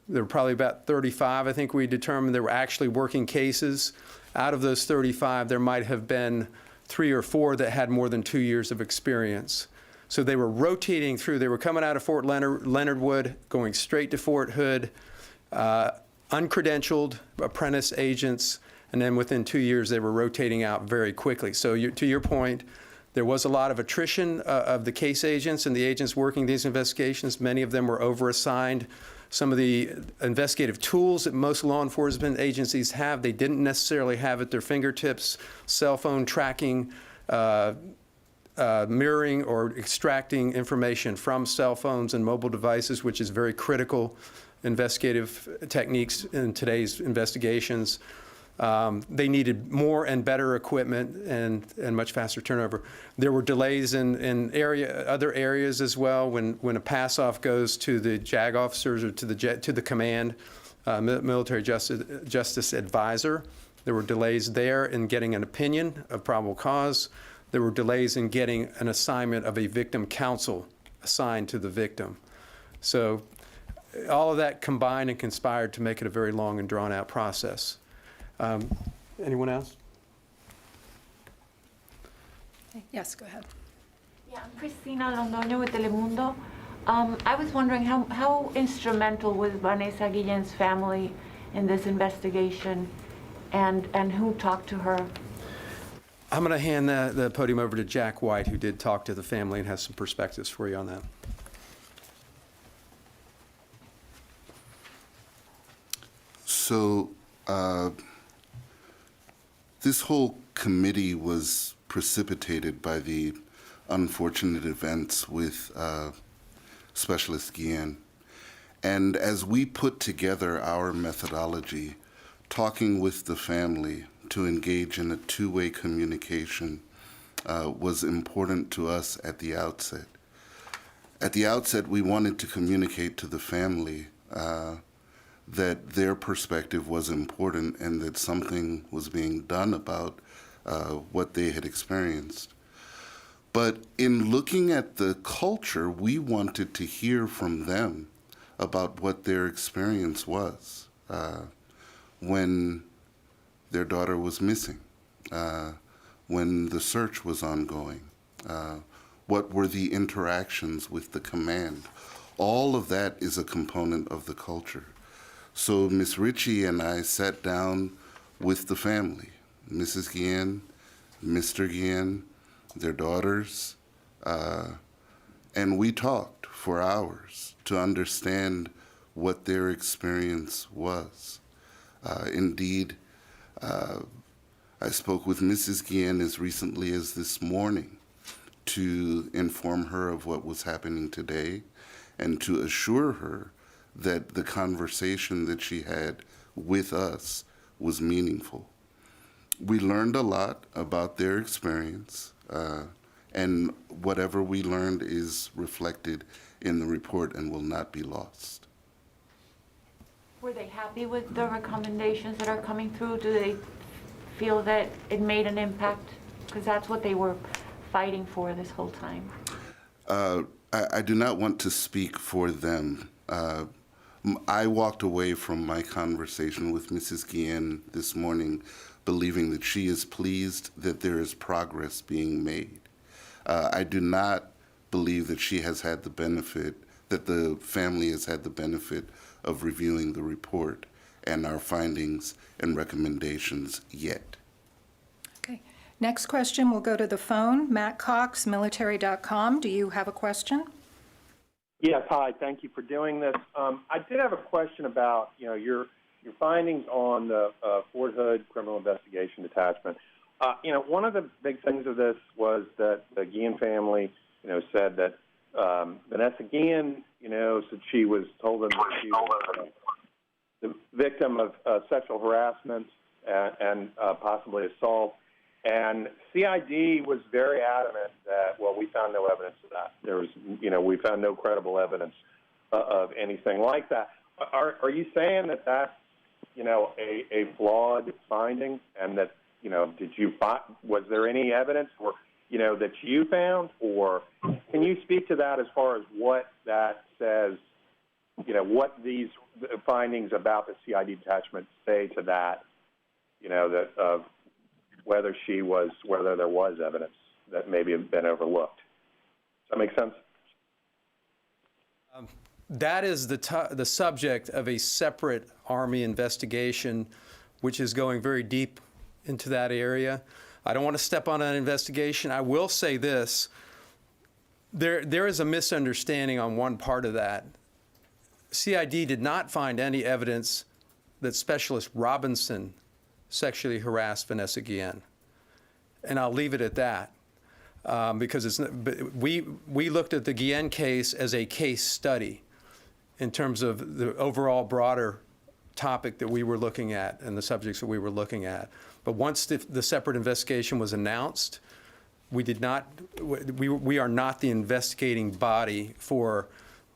Speaker 13: were probably about 35, I think we determined, that were actually working cases. Out of those 35, there might have been 3 or 4 that had more than 2 years of experience. So they were rotating through. They were coming out of Fort Leonard Wood, going straight to Fort Hood, uncredentialed apprentice agents, and then within 2 years, they were rotating out very quickly. So to your point, there was a lot of attrition of the case agents and the agents working these investigations. Many of them were overassigned. Some of the investigative tools that most law enforcement agencies have, they didn't necessarily have at their fingertips: cell phone tracking, mirroring or extracting information from cell phones and mobile devices, which is very critical investigative techniques in today's investigations. They needed more and better equipment and much faster turnover. There were delays in other areas as well. When a pass-off goes to the JAG officers or to the command, military justice advisor, there were delays there in getting an opinion of probable cause. There were delays in getting an assignment of a victim counsel assigned to the victim. So all of that combined and conspired to make it a very long and drawn-out process. Anyone else?
Speaker 12: Yes, go ahead.
Speaker 20: Yeah, I'm Cristina Londoño with Telemundo. I was wondering how instrumental was Vanessa Guillen's family in this investigation, and who talked to her?
Speaker 13: I'm going to hand the podium over to Jack White, who did talk to the family and has some perspectives for you on that.
Speaker 21: So, this whole committee was precipitated by the unfortunate events with Specialist Guillen. And as we put together our methodology, talking with the family to engage in a two-way communication was important to us at the outset. At the outset, we wanted to communicate to the family that their perspective was important and that something was being done about what they had experienced. But in looking at the culture, we wanted to hear from them about what their experience was when their daughter was missing, when the search was ongoing, what were the interactions with the command. All of that is a component of the culture. So Ms. Ritchie and I sat down with the family, Mrs. Guillen, Mr. Guillen, their daughters, and we talked for hours to understand what their experience was. Indeed, I spoke with Mrs. Guillen as recently as this morning to inform her of what was happening today and to assure her that the conversation that she had with us was meaningful. We learned a lot about their experience, and whatever we learned is reflected in the report and will not be lost.
Speaker 20: Were they happy with the recommendations that are coming through? Do they feel that it made an impact? Because that's what they were fighting for this whole time.
Speaker 21: I do not want to speak for them. I walked away from my conversation with Mrs. Guillen this morning believing that she is pleased that there is progress being made. I do not believe that she has had the benefit, that the family has had the benefit of reviewing the report and our findings and recommendations yet.
Speaker 12: Okay. Next question will go to the phone. Matt Cox, military.com. Do you have a question?
Speaker 17: Yes, hi. Thank you for doing this. I did have a question about, your findings on the Fort Hood Criminal Investigation Detachment. One of the big things of this was that the Guillen family, said that Vanessa Guillen, said she was told them that she was the victim of sexual harassment and possibly assault. And CID was very adamant that, well, we found no evidence of that. There was, we found no credible evidence of anything like that. Are you saying that that's, a flawed finding, and that, was there any evidence, or, that you found, or can you speak to that as far as what that says, what these findings about the CID detachment say to that, that of whether there was evidence that maybe had been overlooked? Does that make sense?
Speaker 13: That is the subject of a separate Army investigation, which is going very deep into that area. I don't want to step on that investigation. I will say this. There is a misunderstanding on one part of that. CID did not find any evidence that Specialist Robinson sexually harassed Vanessa Guillen. And I'll leave it at that. Because we looked at the Guillen case as a case study in terms of the overall broader topic that we were looking at and the subjects that we were looking at. But once the separate investigation was announced, we are not the investigating body for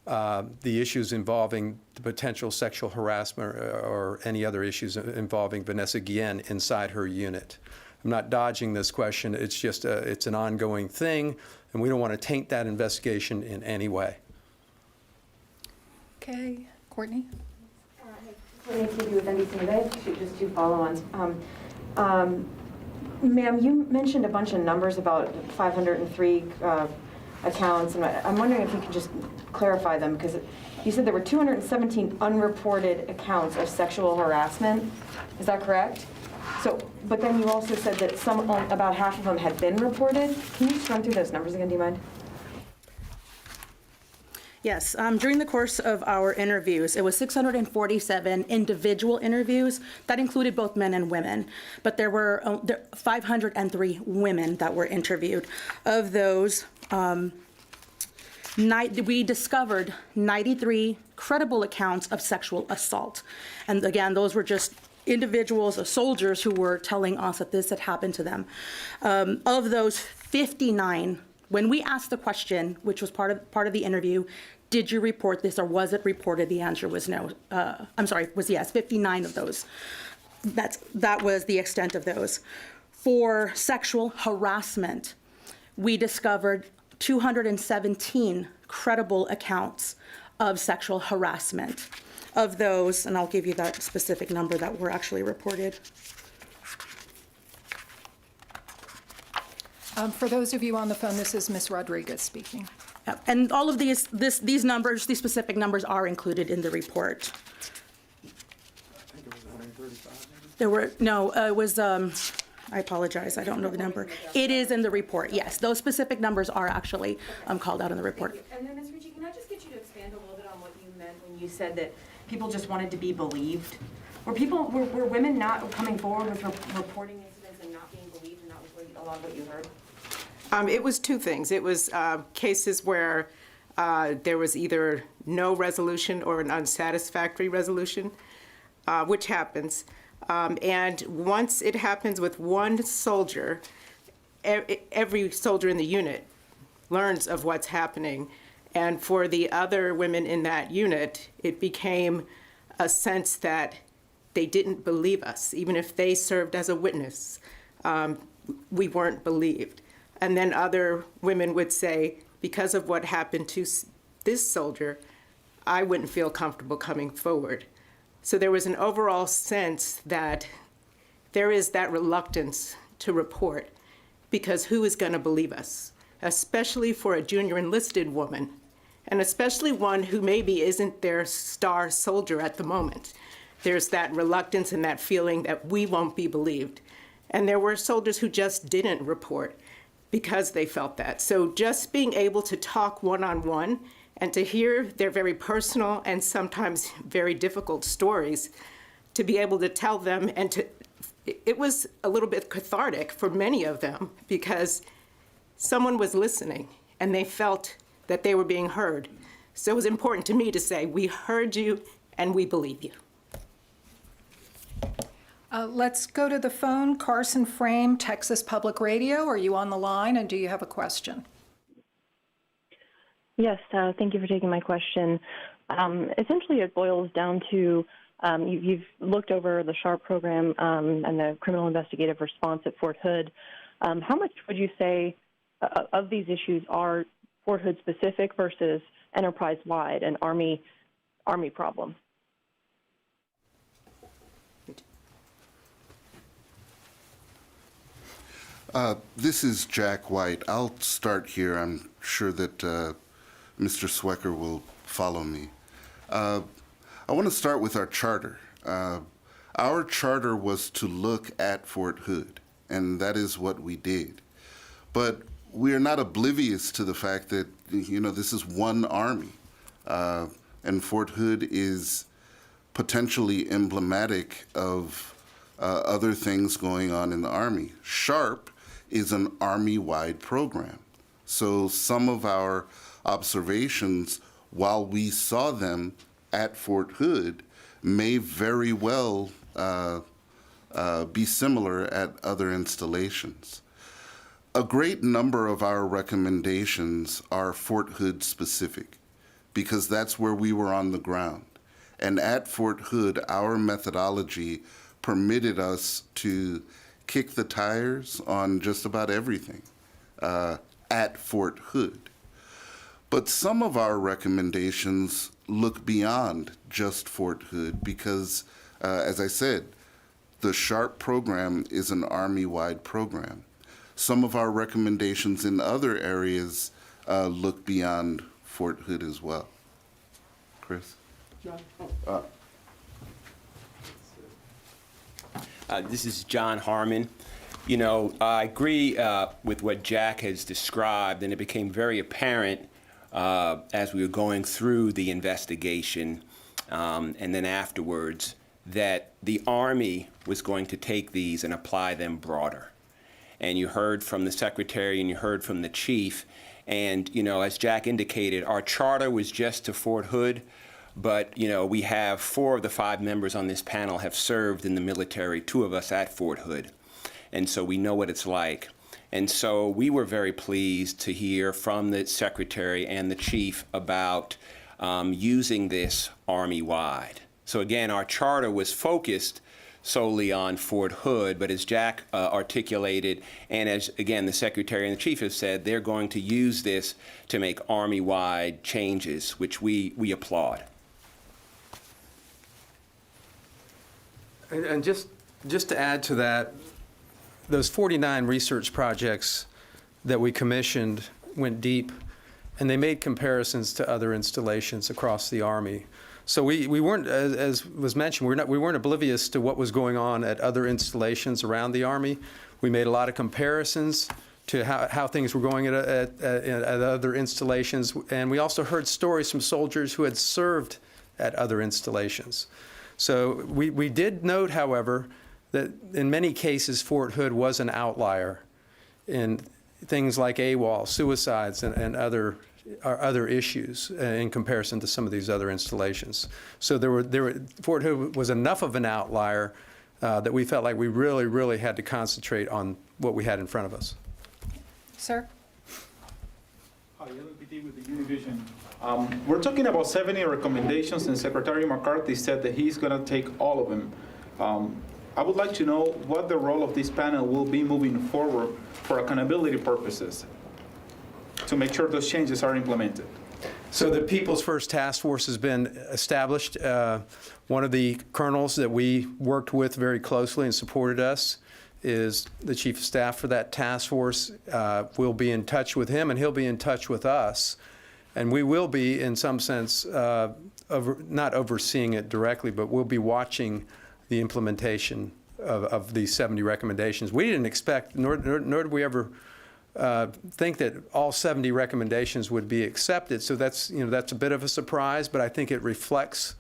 Speaker 13: the issues involving the potential sexual harassment or any other issues involving Vanessa Guillen inside her unit. I'm not dodging this question. It's just it's an ongoing thing, and we don't want to taint that investigation in any way.
Speaker 12: Okay, Courtney?
Speaker 2: Just two follow-ons. Ma'am, you mentioned a bunch of numbers about 503 accounts, and I'm wondering if you could just clarify them, because you said there were 217 unreported accounts of sexual harassment. Is that correct? So, but then you also said that about half of them had been reported. Can you just run through those numbers again, do you mind?
Speaker 16: Yes, during the course of our interviews, it was 647 individual interviews. That included both men and women, but there were 503 women that were interviewed. Of those, we discovered 93 credible accounts of sexual assault. And again, those were just individuals, soldiers who were telling us that this had happened to them. Of those, 59, when we asked the question, which was part of the interview, did you report this or was it reported? The answer was no. Was yes. 59 of those. That was the extent of those. For sexual harassment, we discovered 217 credible accounts of sexual harassment. Of those, and I'll give you that specific number that were actually reported.
Speaker 12: For those of you on the phone, this is Ms. Rodriguez speaking.
Speaker 16: And all of these numbers, these specific numbers are included in the report. There were, no, it was, I apologize, I don't know the number. It is in the report, yes. Those specific numbers are actually called out in the report.
Speaker 2: And then, Ms. Ricci, can I just get you to expand a little bit on what you meant when you said that people just wanted to be believed? Were women not coming forward with reporting incidents and not being believed, and that was a lot of what you heard?
Speaker 15: It was two things. It was cases where there was either no resolution or an unsatisfactory resolution, which happens. And once it happens with one soldier, every soldier in the unit learns of what's happening. And for the other women in that unit, it became a sense that they didn't believe us. Even if they served as a witness, we weren't believed. And then other women would say, because of what happened to this soldier, I wouldn't feel comfortable coming forward. So there was an overall sense that there is that reluctance to report, because who is going to believe us, especially for a junior enlisted woman, and especially one who maybe isn't their star soldier at the moment. There's that reluctance and that feeling that we won't be believed. And there were soldiers who just didn't report because they felt that. So just being able to talk one-on-one and to hear their very personal and sometimes very difficult stories, to be able to tell them, and it was a little bit cathartic for many of them, because someone was listening and they felt that they were being heard. So it was important to me to say, we heard you and we believe you.
Speaker 12: Let's go to the phone. Carson Frame, Texas Public Radio. Are you on the line, and do you have a question?
Speaker 22: Yes, thank you for taking my question. Essentially, it boils down to you've looked over the SHARP program and the criminal investigative response at Fort Hood. How much would you say of these issues are Fort Hood specific versus enterprise-wide and Army problem?
Speaker 21: This is Jack White. I'll start here. I'm sure that Mr. Swecker will follow me. I want to start with our charter. Our charter was to look at Fort Hood, and that is what we did. But we are not oblivious to the fact that, this is one Army, and Fort Hood is potentially emblematic of other things going on in the Army. SHARP is an Army-wide program. So some of our observations, while we saw them at Fort Hood, may very well be similar at other installations. A great number of our recommendations are Fort Hood specific, because that's where we were on the ground. And at Fort Hood, our methodology permitted us to kick the tires on just about everything at Fort Hood. But some of our recommendations look beyond just Fort Hood because, as I said, the SHARP program is an Army-wide program. Some of our recommendations in other areas look beyond Fort Hood as well. Chris?
Speaker 1: This is John Harmon. I agree with what Jack has described, and it became very apparent as we were going through the investigation and then afterwards that the Army was going to take these and apply them broader. And you heard from the Secretary and you heard from the Chief, and as Jack indicated, our charter was just to Fort Hood, but we have 4 of the 5 members on this panel have served in the military, 2 of us at Fort Hood, and so we know what it's like. And so we were very pleased to hear from the Secretary and the Chief about using this Army-wide. So again, our charter was focused solely on Fort Hood, but as Jack articulated, and as, again, the Secretary and the Chief have said, they're going to use this to make Army-wide changes, which we applaud.
Speaker 13: And just to add to that, those 49 research projects that we commissioned went deep, and they made comparisons to other installations across the Army. So we weren't, as was mentioned, we weren't oblivious to what was going on at other installations around the Army. We made a lot of comparisons to how things were going at other installations, and we also heard stories from soldiers who had served at other installations. So we did note, however, that in many cases Fort Hood was an outlier in things like AWOL, suicides, and other issues in comparison to some of these other installations. So Fort Hood was enough of an outlier that we felt like we really had to concentrate on what we had in front of us.
Speaker 12: Sir?
Speaker 4: Hi, LPT with the Univision. We're talking about 70 recommendations, and Secretary McCarthy said that he's going to take all of them. I would like to know what the role of this panel will be moving forward for accountability purposes to make sure those changes are implemented.
Speaker 13: So the People's First Task Force has been established. One of the colonels that we worked with very closely and supported us is the Chief of Staff for that task force. We'll be in touch with him, and he'll be in touch with us. And we will be, in some sense, not overseeing it directly, but we'll be watching the implementation of these 70 recommendations. We didn't expect, nor did we ever think that all 70 recommendations would be accepted. So that's a bit of a surprise, but I think it reflects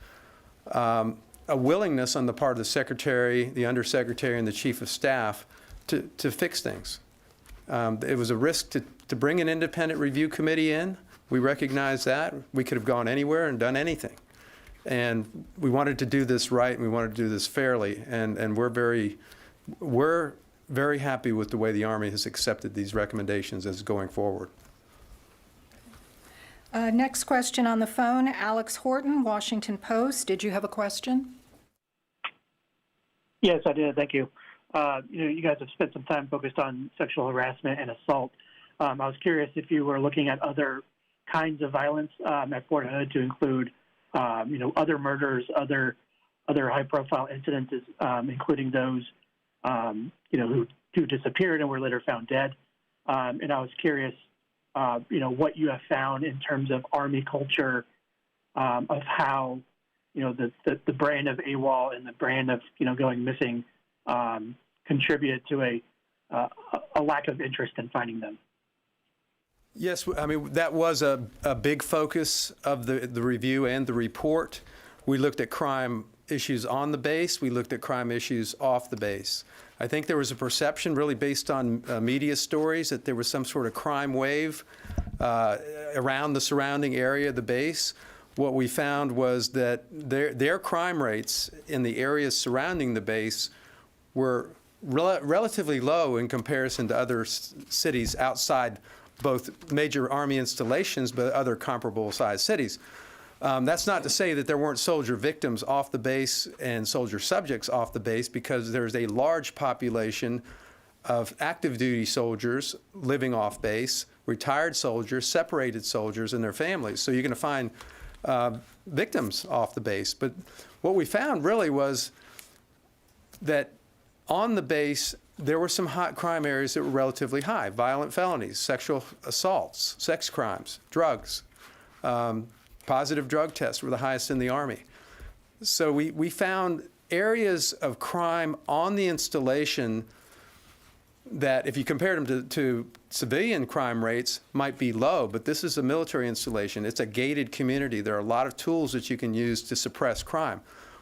Speaker 13: a willingness on the part of the Secretary, the Undersecretary, and the Chief of Staff to fix things. It was a risk to bring an independent review committee in. We recognize that. We could have gone anywhere and done anything. And we wanted to do this right, and we wanted to do this fairly, and we're very happy with the way the Army has accepted these recommendations as going forward.
Speaker 12: Next question on the phone, Alex Horton, Washington Post. Did you have a question?
Speaker 23: Yes, I did. Thank you. You guys have spent some time focused on sexual harassment and assault.
Speaker 5: I was curious if you were looking at other kinds of violence at Fort Hood to include, other murders, other high-profile incidences, including those, who disappeared and were later found dead. And I was curious, what you have found in terms of Army culture, of how, the brand of AWOL and the brand of, going missing contributed to a lack of interest in finding them.
Speaker 13: Yes, I mean, that was a big focus of the review and the report. We looked at crime issues on the base. We looked at crime issues off the base. I think there was a perception really based on media stories that there was some sort of crime wave around the surrounding area of the base. What we found was that their crime rates in the areas surrounding the base were relatively low in comparison to other cities outside both major Army installations, but other comparable sized cities. That's not to say that there weren't soldier victims off the base and soldier subjects off the base, because there's a large population of active duty soldiers living off base, retired soldiers, separated soldiers and their families. So you're going to find victims off the base. But what we found really was that on the base, there were some hot crime areas that were relatively high: violent felonies, sexual assaults, sex crimes, drugs. Positive drug tests were the highest in the Army. So we found areas of crime on the installation that, if you compared them to civilian crime rates, might be low, but this is a military installation. It's a gated community. There are a lot of tools that you can use to suppress crime.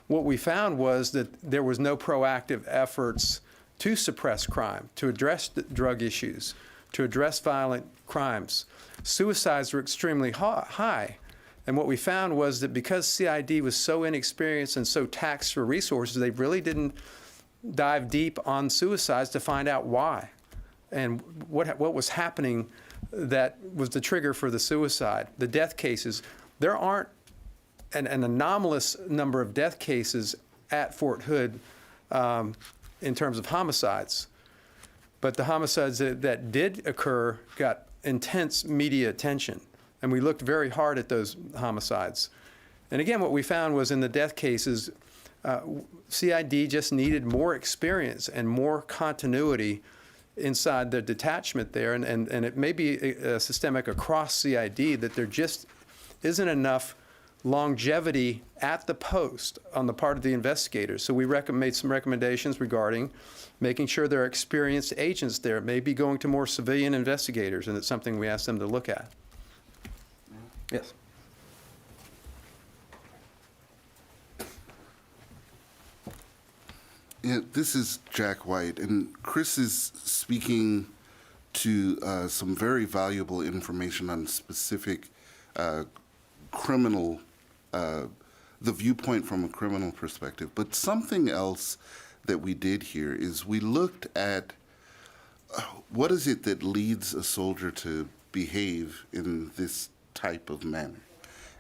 Speaker 13: What we found was that there was no proactive efforts to suppress crime, to address drug issues, to address violent crimes. Suicides were extremely high. And what we found was that because CID was so inexperienced and so taxed for resources, they really didn't dive deep on suicides to find out why and what was happening that was the trigger for the suicide. The death cases, there aren't an anomalous number of death cases at Fort Hood in terms of homicides. But the homicides that did occur got intense media attention. And we looked very hard at those homicides. And again, what we found was in the death cases, CID just needed more experience and more continuity inside the detachment there. And it may be systemic across CID that there just isn't enough longevity at the post on the part of the investigators. So we made some recommendations regarding making sure there are experienced agents there, maybe going to more civilian investigators, and it's something we asked them to look at. Yes.
Speaker 21: Yeah, this is Jack White, and Chris is speaking to some very valuable information on specific criminal, the viewpoint from a criminal perspective. But something else that we did here is we looked at what is it that leads a soldier to behave in this type of manner.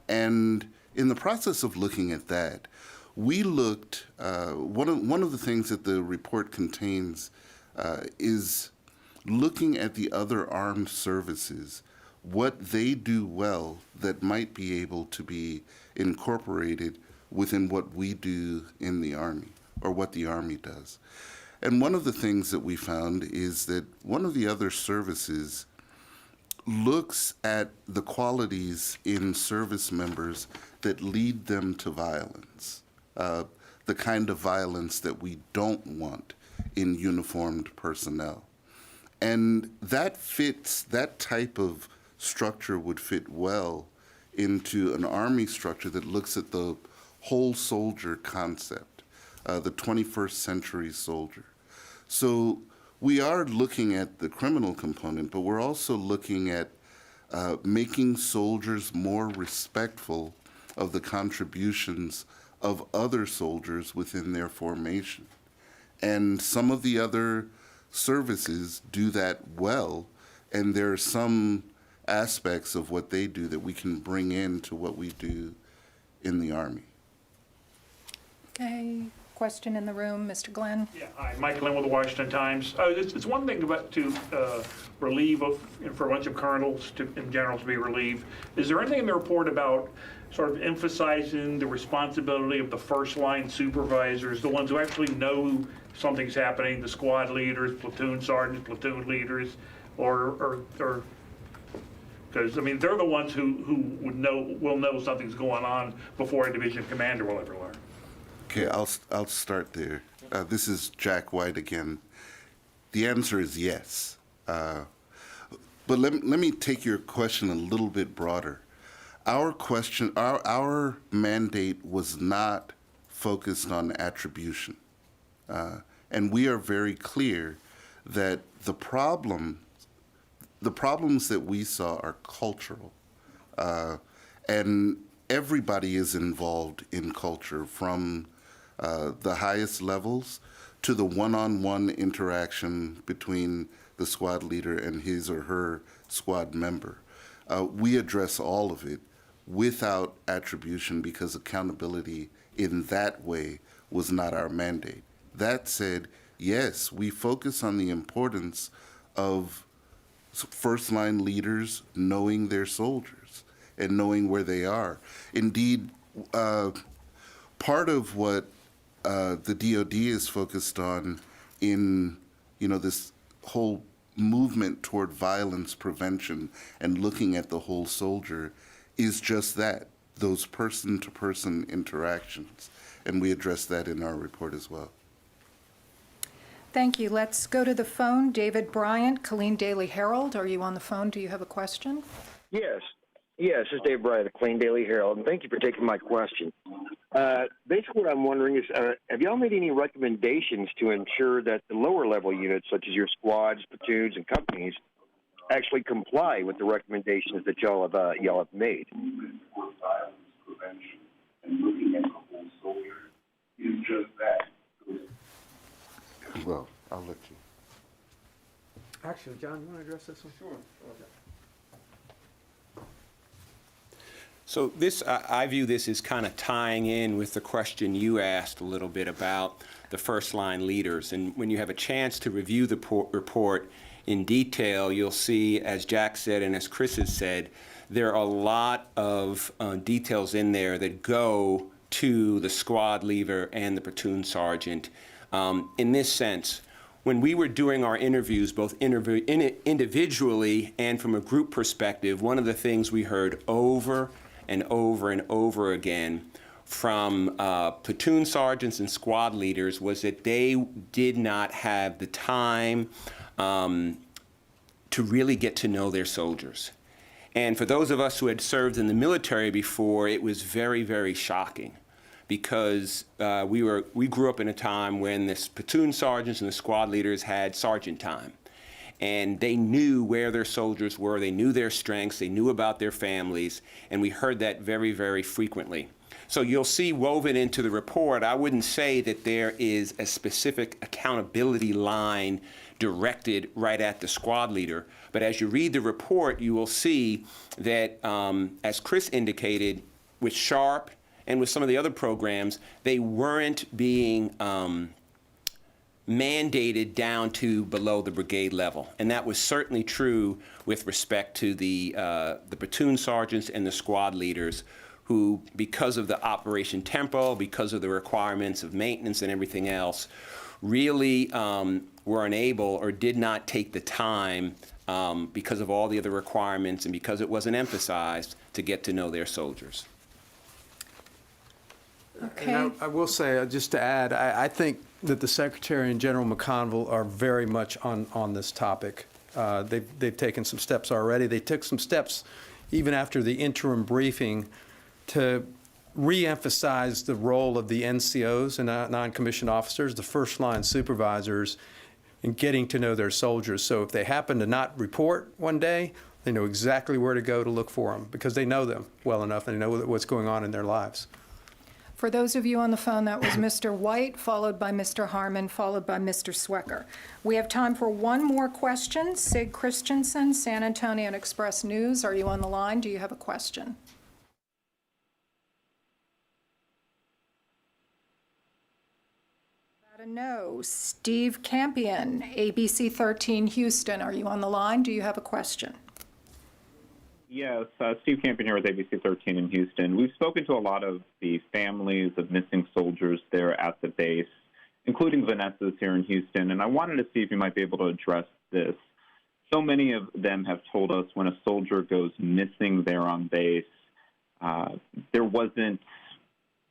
Speaker 21: And in the process of looking at that, we looked, one of the things that the report contains is looking at the other armed services, what they do well that might be able to be incorporated within what we do in the Army, or what the Army does. And one of the things that we found is that one of the other services looks at the qualities in service members that lead them to violence, the kind of violence that we don't want in uniformed personnel. And that fits, that type of structure would fit well into an Army structure that looks at the whole soldier concept, the 21st century soldier. So we are looking at the criminal component, but we're also looking at making soldiers more respectful of the contributions of other soldiers within their formation. And some of the other services do that well, and there are some aspects of what they do that we can bring into what we do in the Army.
Speaker 12: Okay. question in the room, Mr. Glenn?
Speaker 6: Yeah, hi, Mike Glenn with the Washington Times. It's one thing to relieve for a bunch of colonels in general to be relieved. Is there anything in the report about sort of emphasizing the responsibility of the first line supervisors, the ones who actually know something's happening, the squad leaders, platoon sergeants, platoon leaders, or because I mean they're the ones who will know something's going on before a division commander will ever learn.
Speaker 21: Okay, I'll start there. This is Jack White again. The answer is yes. But let me take your question a little bit broader. Our mandate was not focused on attribution. And we are very clear that the problems that we saw are cultural. And everybody is involved in culture, from the highest levels to the one-on-one interaction between the squad leader and his or her squad member. We address all of it without attribution because accountability in that way was not our mandate. That said, yes, we focus on the importance of first-line leaders knowing their soldiers and knowing where they are. Indeed, part of what the DoD is focused on in this whole movement toward violence prevention and looking at the whole soldier is just that, those person-to-person interactions. And we address that in our report as well.
Speaker 12: Thank you. Let's go to the phone. David Bryant, Killeen Daily Herald. Are you on the phone? Do you have a question?
Speaker 9: Yes. Yes, this is Dave Bryant, the Killeen Daily Herald, and thank you for taking my question. Basically what I'm wondering is, have y'all made any recommendations to ensure that the lower level units, such as your squads, platoons, and companies, actually comply with the recommendations that y'all have made?
Speaker 21: Violence prevention and looking at the whole soldier is just that. Well, I'll let you.
Speaker 13: Actually, John, you want to address this one? Sure.
Speaker 1: So this, I view this as kind of tying in with the question you asked a little bit about the first line leaders. And when you have a chance to review the report in detail, you'll see, as Jack said and as Chris has said, there are a lot of details in there that go to the squad leader and the platoon sergeant. In this sense, when we were doing our interviews, both individually and from a group perspective, one of the things we heard over and over and over again from platoon sergeants and squad leaders was that they did not have the time to really get to know their soldiers. And for those of us who had served in the military before, it was very, very shocking, because we grew up in a time when the platoon sergeants and the squad leaders had sergeant time. And they knew where their soldiers were, they knew their strengths, they knew about their families, and we heard that very, very frequently. So you'll see woven into the report, I wouldn't say that there is a specific accountability line directed right at the squad leader, but as you read the report, you will see that, as Chris indicated, with SHARP and with some of the other programs, they weren't being mandated down to below the brigade level. And that was certainly true with respect to the platoon sergeants and the squad leaders who, because of the operation tempo, because of the requirements of maintenance and everything else, really were unable or did not take the time because of all the other requirements and because it wasn't emphasized to get to know their soldiers.
Speaker 12: Okay.
Speaker 13: And I will say, just to add, I think that the Secretary and General McConville are very much on this topic. They've taken some steps already. They took some steps even after the interim briefing to re-emphasize the role of the NCOs and non-commissioned officers, the first-line supervisors, in getting to know their soldiers. So if they happen to not report one day, they know exactly where to go to look for them because they know them well enough and they know what's going on in their lives.
Speaker 12: For those of you on the phone, that was Mr. White, followed by Mr. Harmon, followed by Mr. Swecker. We have time for one more question. Sig Christensen, San Antonio Express News. Are you on the line? Do you have a question? 7 no. Steve Campion, ABC 13 Houston, are you on the line? Do you have a question?
Speaker 8: Yes, Steve Campion here with ABC 13 in Houston. We've spoken to a lot of the families of missing soldiers there at the base, including Vanessa's here in Houston, and I wanted to see if you might be able to address this. So many of them have told us when a soldier goes missing there on base, there wasn't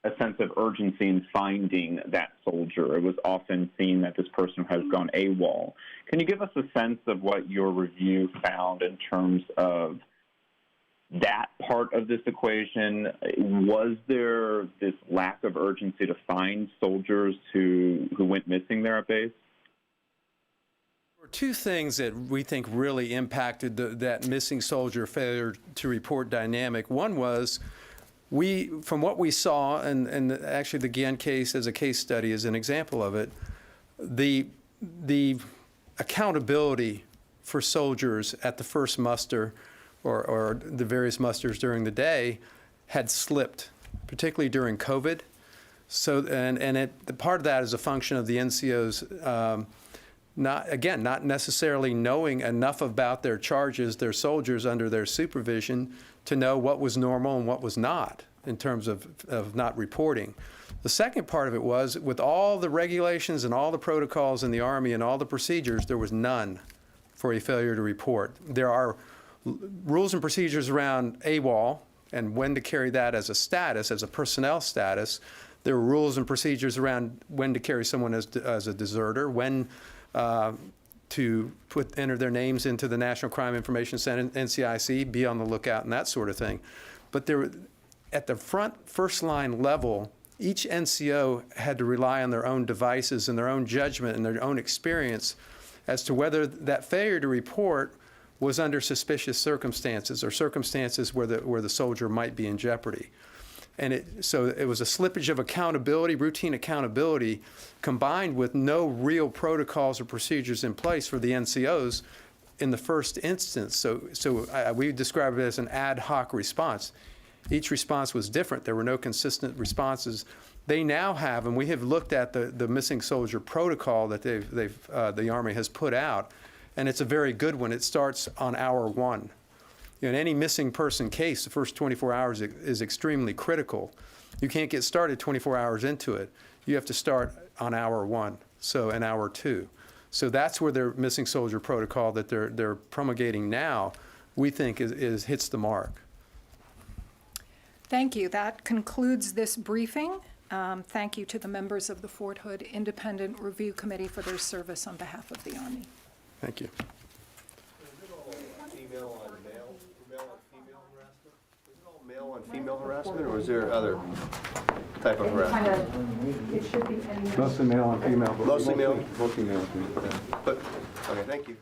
Speaker 8: a sense of urgency in finding that soldier. It was often seen that this person has gone AWOL. Can you give us a sense of what your review found in terms of that part of this equation? Was there this lack of urgency to find soldiers who went missing there at base?
Speaker 13: There were two things that we think really impacted that missing soldier failure to report dynamic. One was from what we saw, and actually the Guillen case as a case study is an example of it, the accountability for soldiers at the first muster or the various musters during the day had slipped, particularly during COVID. So, part of that is a function of the NCOs not necessarily knowing enough about their charges, their soldiers under their supervision, to know what was normal and what was not in terms of not reporting. The second part of it was, with all the regulations and all the protocols in the Army and all the procedures, there was none for a failure to report. There are rules and procedures around AWOL and when to carry that as a status, as a personnel status. There were rules and procedures around when to carry someone as a deserter, when to enter their names into the National Crime Information Center, NCIC, be on the lookout, and that sort of thing. But at the first line level, each NCO had to rely on their own devices and their own judgment and their own experience as to whether that failure to report was under suspicious circumstances or circumstances where the soldier might be in jeopardy. And so it was a slippage of accountability, routine accountability, combined with no real protocols or procedures in place for the NCOs in the first instance. So we describe it as an ad hoc response. Each response was different. There were no consistent responses. They now have, and we have looked at the missing soldier protocol that the Army has put out, and it's a very good one. It starts on hour one. In any missing person case, the first 24 hours is extremely critical. You can't get started 24 hours into it. You have to start on hour one, and hour two. So that's where their missing soldier protocol that they're promulgating now, we think hits the mark.
Speaker 12: Thank you. That concludes this briefing. Thank you to the members of the Fort Hood Independent Review Committee for their service on behalf of the Army.
Speaker 13: Thank you.
Speaker 11: Male on female harassment, or is there other type of harassment?
Speaker 2: It should be any.
Speaker 23: Mostly male and female.
Speaker 11: Mostly male?
Speaker 23: Mostly male.
Speaker 11: But, okay, thank you.